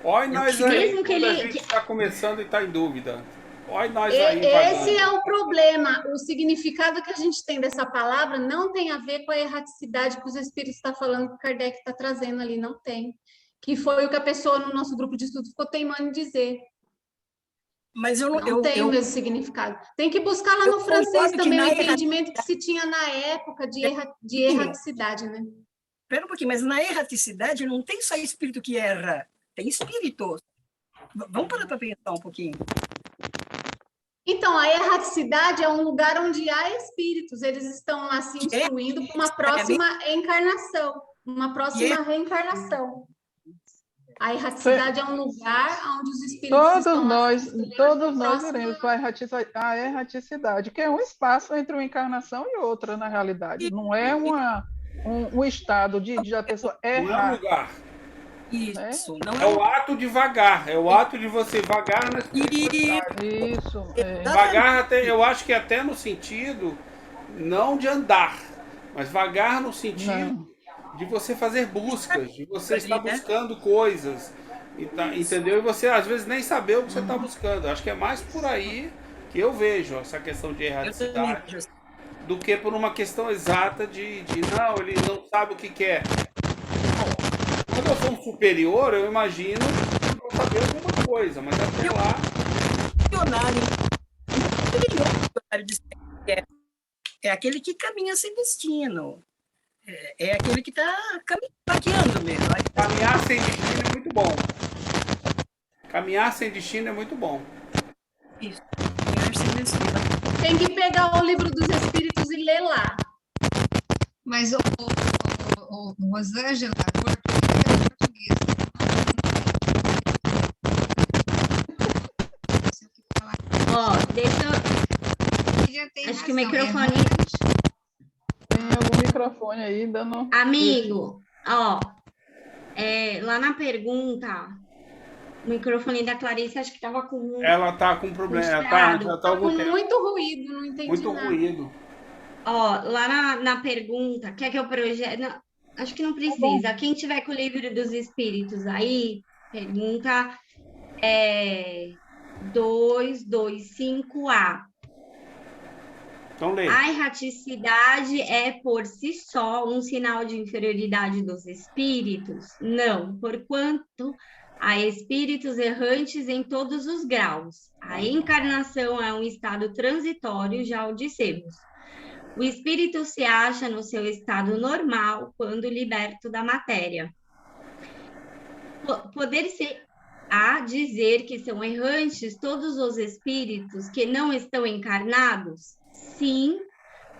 Olha nós aí, Mesmo que quando a ele- gente está começando e está em dúvida. Olha nós E- aí. Esse é o problema. O significado que a gente tem dessa palavra não tem a ver com a erraticidade que os espíritos estão falando, que Kardec está trazendo ali. Não tem. Que foi o que a pessoa no nosso grupo de estudo ficou teimando em dizer. Mas eu Não tem o mesmo significado. Tem que buscar lá eu no francês concordo que também o na entendimento que se tinha na época de erraticidade, né? Espera um pouquinho, mas na erraticidade não tem só espírito que erra, tem espíritos. Vamos parar para pensar um pouquinho. Então, a erraticidade é um lugar onde há espíritos. Eles estão lá se instruindo para uma próxima encarnação, uma próxima reencarnação. A erraticidade é um lugar onde os espíritos estão lá se instruindo Todos para a nós próxima... iremos para a erraticidade, que é um espaço entre uma encarnação e outra, na realidade. Não é um estado de a pessoa Não é um errar. lugar. Isso, não É o ato de vagar. É o ato de você vagar na espiritualidade. Isso. Vagar até, eu acho que até no sentido não de andar, mas vagar no sentido de você fazer buscas, de você estar buscando coisas, entendeu? E você às vezes nem saber o que você está buscando. Acho que é mais por aí que eu vejo essa questão de erraticidade do que por uma questão exata de não, ele não sabe o que quer. Quando eu sou um superior, eu imagino que vou saber alguma coisa, mas até lá... É aquele que caminha sem destino. É aquele que está caminhando mesmo. Caminhar sem destino é muito bom. Caminhar sem destino é muito bom. Isso. Caminhar sem destino. Tem que pegar o Livro dos Espíritos e ler lá. Mas, Rosângela, português é Deixa eu... Acho que o microfone... Tem algum microfone aí dando... Amigo, lá na pergunta, o microfone da Clarice acho que estava com... Ela tá com problema, já tá algum tempo. Muito ruído, não entendi Muito nada. ruído. Lá na pergunta, quer que eu projete? Acho que não precisa. Quem tiver com o Livro dos Espíritos aí, pergunta 225A. Então lê. A erraticidade é, por si só, um sinal de inferioridade dos espíritos? Não, porquanto há espíritos errantes em todos os graus. A encarnação é um estado transitório, já o dissemos. O espírito se acha no seu estado normal quando liberto da matéria. Poder-se a dizer que são errantes todos os espíritos que não estão encarnados? Sim,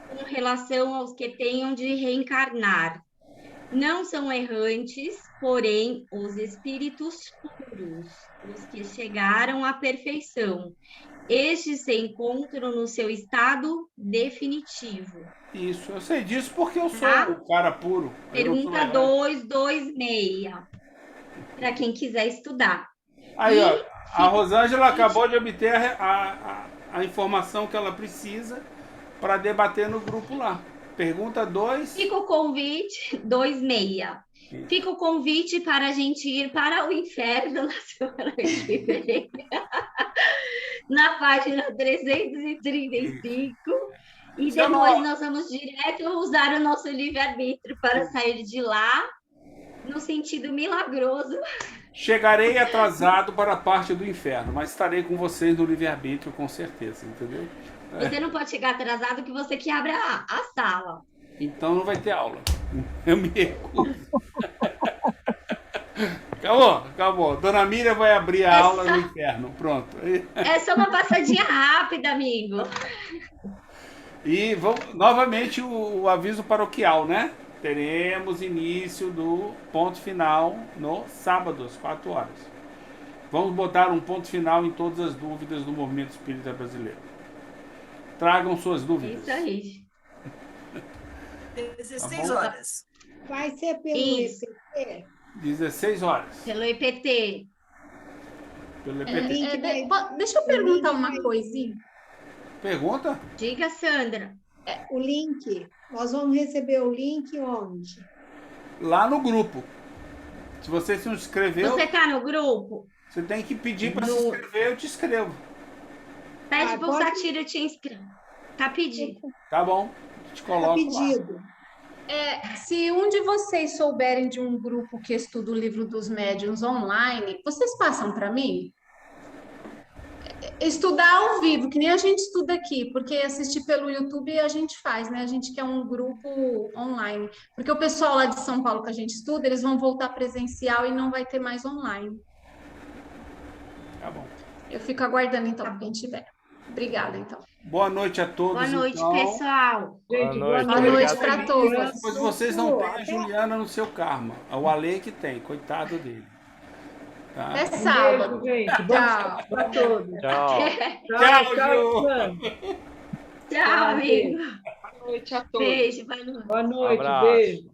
com relação aos que tenham de reencarnar. Não são errantes, porém, os espíritos puros, os que chegaram à perfeição. Estes se encontram no seu estado definitivo. Isso, eu sei disso porque eu sou Tá. o cara puro. Eu não sou Pergunta errante. 226, para quem quiser estudar. Aí, E ó, a Rosângela acabou de obter a informação que ela precisa para debater no grupo lá. Pergunta 2. fica o convite, 26. Fica o convite para a gente ir para o inferno na semana que vem. Na página 335. E Isso é depois bom. nós vamos direto usar o nosso livre-arbítrio para sair de lá no sentido milagroso. Chegarei atrasado para a parte do inferno, mas estarei com vocês no livre-arbítrio, com certeza, entendeu? Você não pode chegar atrasado que você que abre a sala. Então não vai ter aula. Eu me recuso. Acabou. Dona Miriam vai abrir a aula no inferno. Pronto. É só uma passadinha rápida, amigo. E vamos, novamente o aviso paroquial, né? Teremos início do ponto final no sábado, às 4 horas. Vamos botar um ponto final em todas as dúvidas do movimento espírita brasileiro. Tragam suas É dúvidas. isso aí. 16 bom? horas. Vai ser pelo Isso. EPT? 16 horas. Pelo IPT. Pelo EPT. Deixa eu perguntar uma coisinha. Pergunta? Diga, Sandra. O link, nós vamos receber o link onde? Lá no grupo. Se você se inscreveu, Você tá no grupo? você tem que pedir para se inscrever, eu te escrevo. Pede pro Agora- Satira te inscrever. Tá pedido. Tá bom? Te Tá coloco lá. pedido. Se um de vocês souberem de um grupo que estuda o livro dos médiuns online, vocês passam para mim? Estudar ao vivo, que nem a gente estuda aqui, porque assistir pelo YouTube a gente faz, né? A gente quer um grupo online. Porque o pessoal lá de São Paulo que a gente estuda, eles vão voltar presencial e não vai ter mais online. Tá bom. Eu fico aguardando, então, quem tiver. Obrigada, então. Boa noite a todos. Boa noite, então. pessoal. Gente, Boa Boa noite Obrigado. para todos. Pois vocês não têm a Juliana no seu karma. É o Ale que tem, coitado dele. Tá? Até Um sábado. beijo, gente. Bom Tchau. para todos. Tchau. Tchau, Ju. Sam. Tchau, amigo. Boa noite a todos. Beijo, boa noite. Boa noite, Abraço. beijo.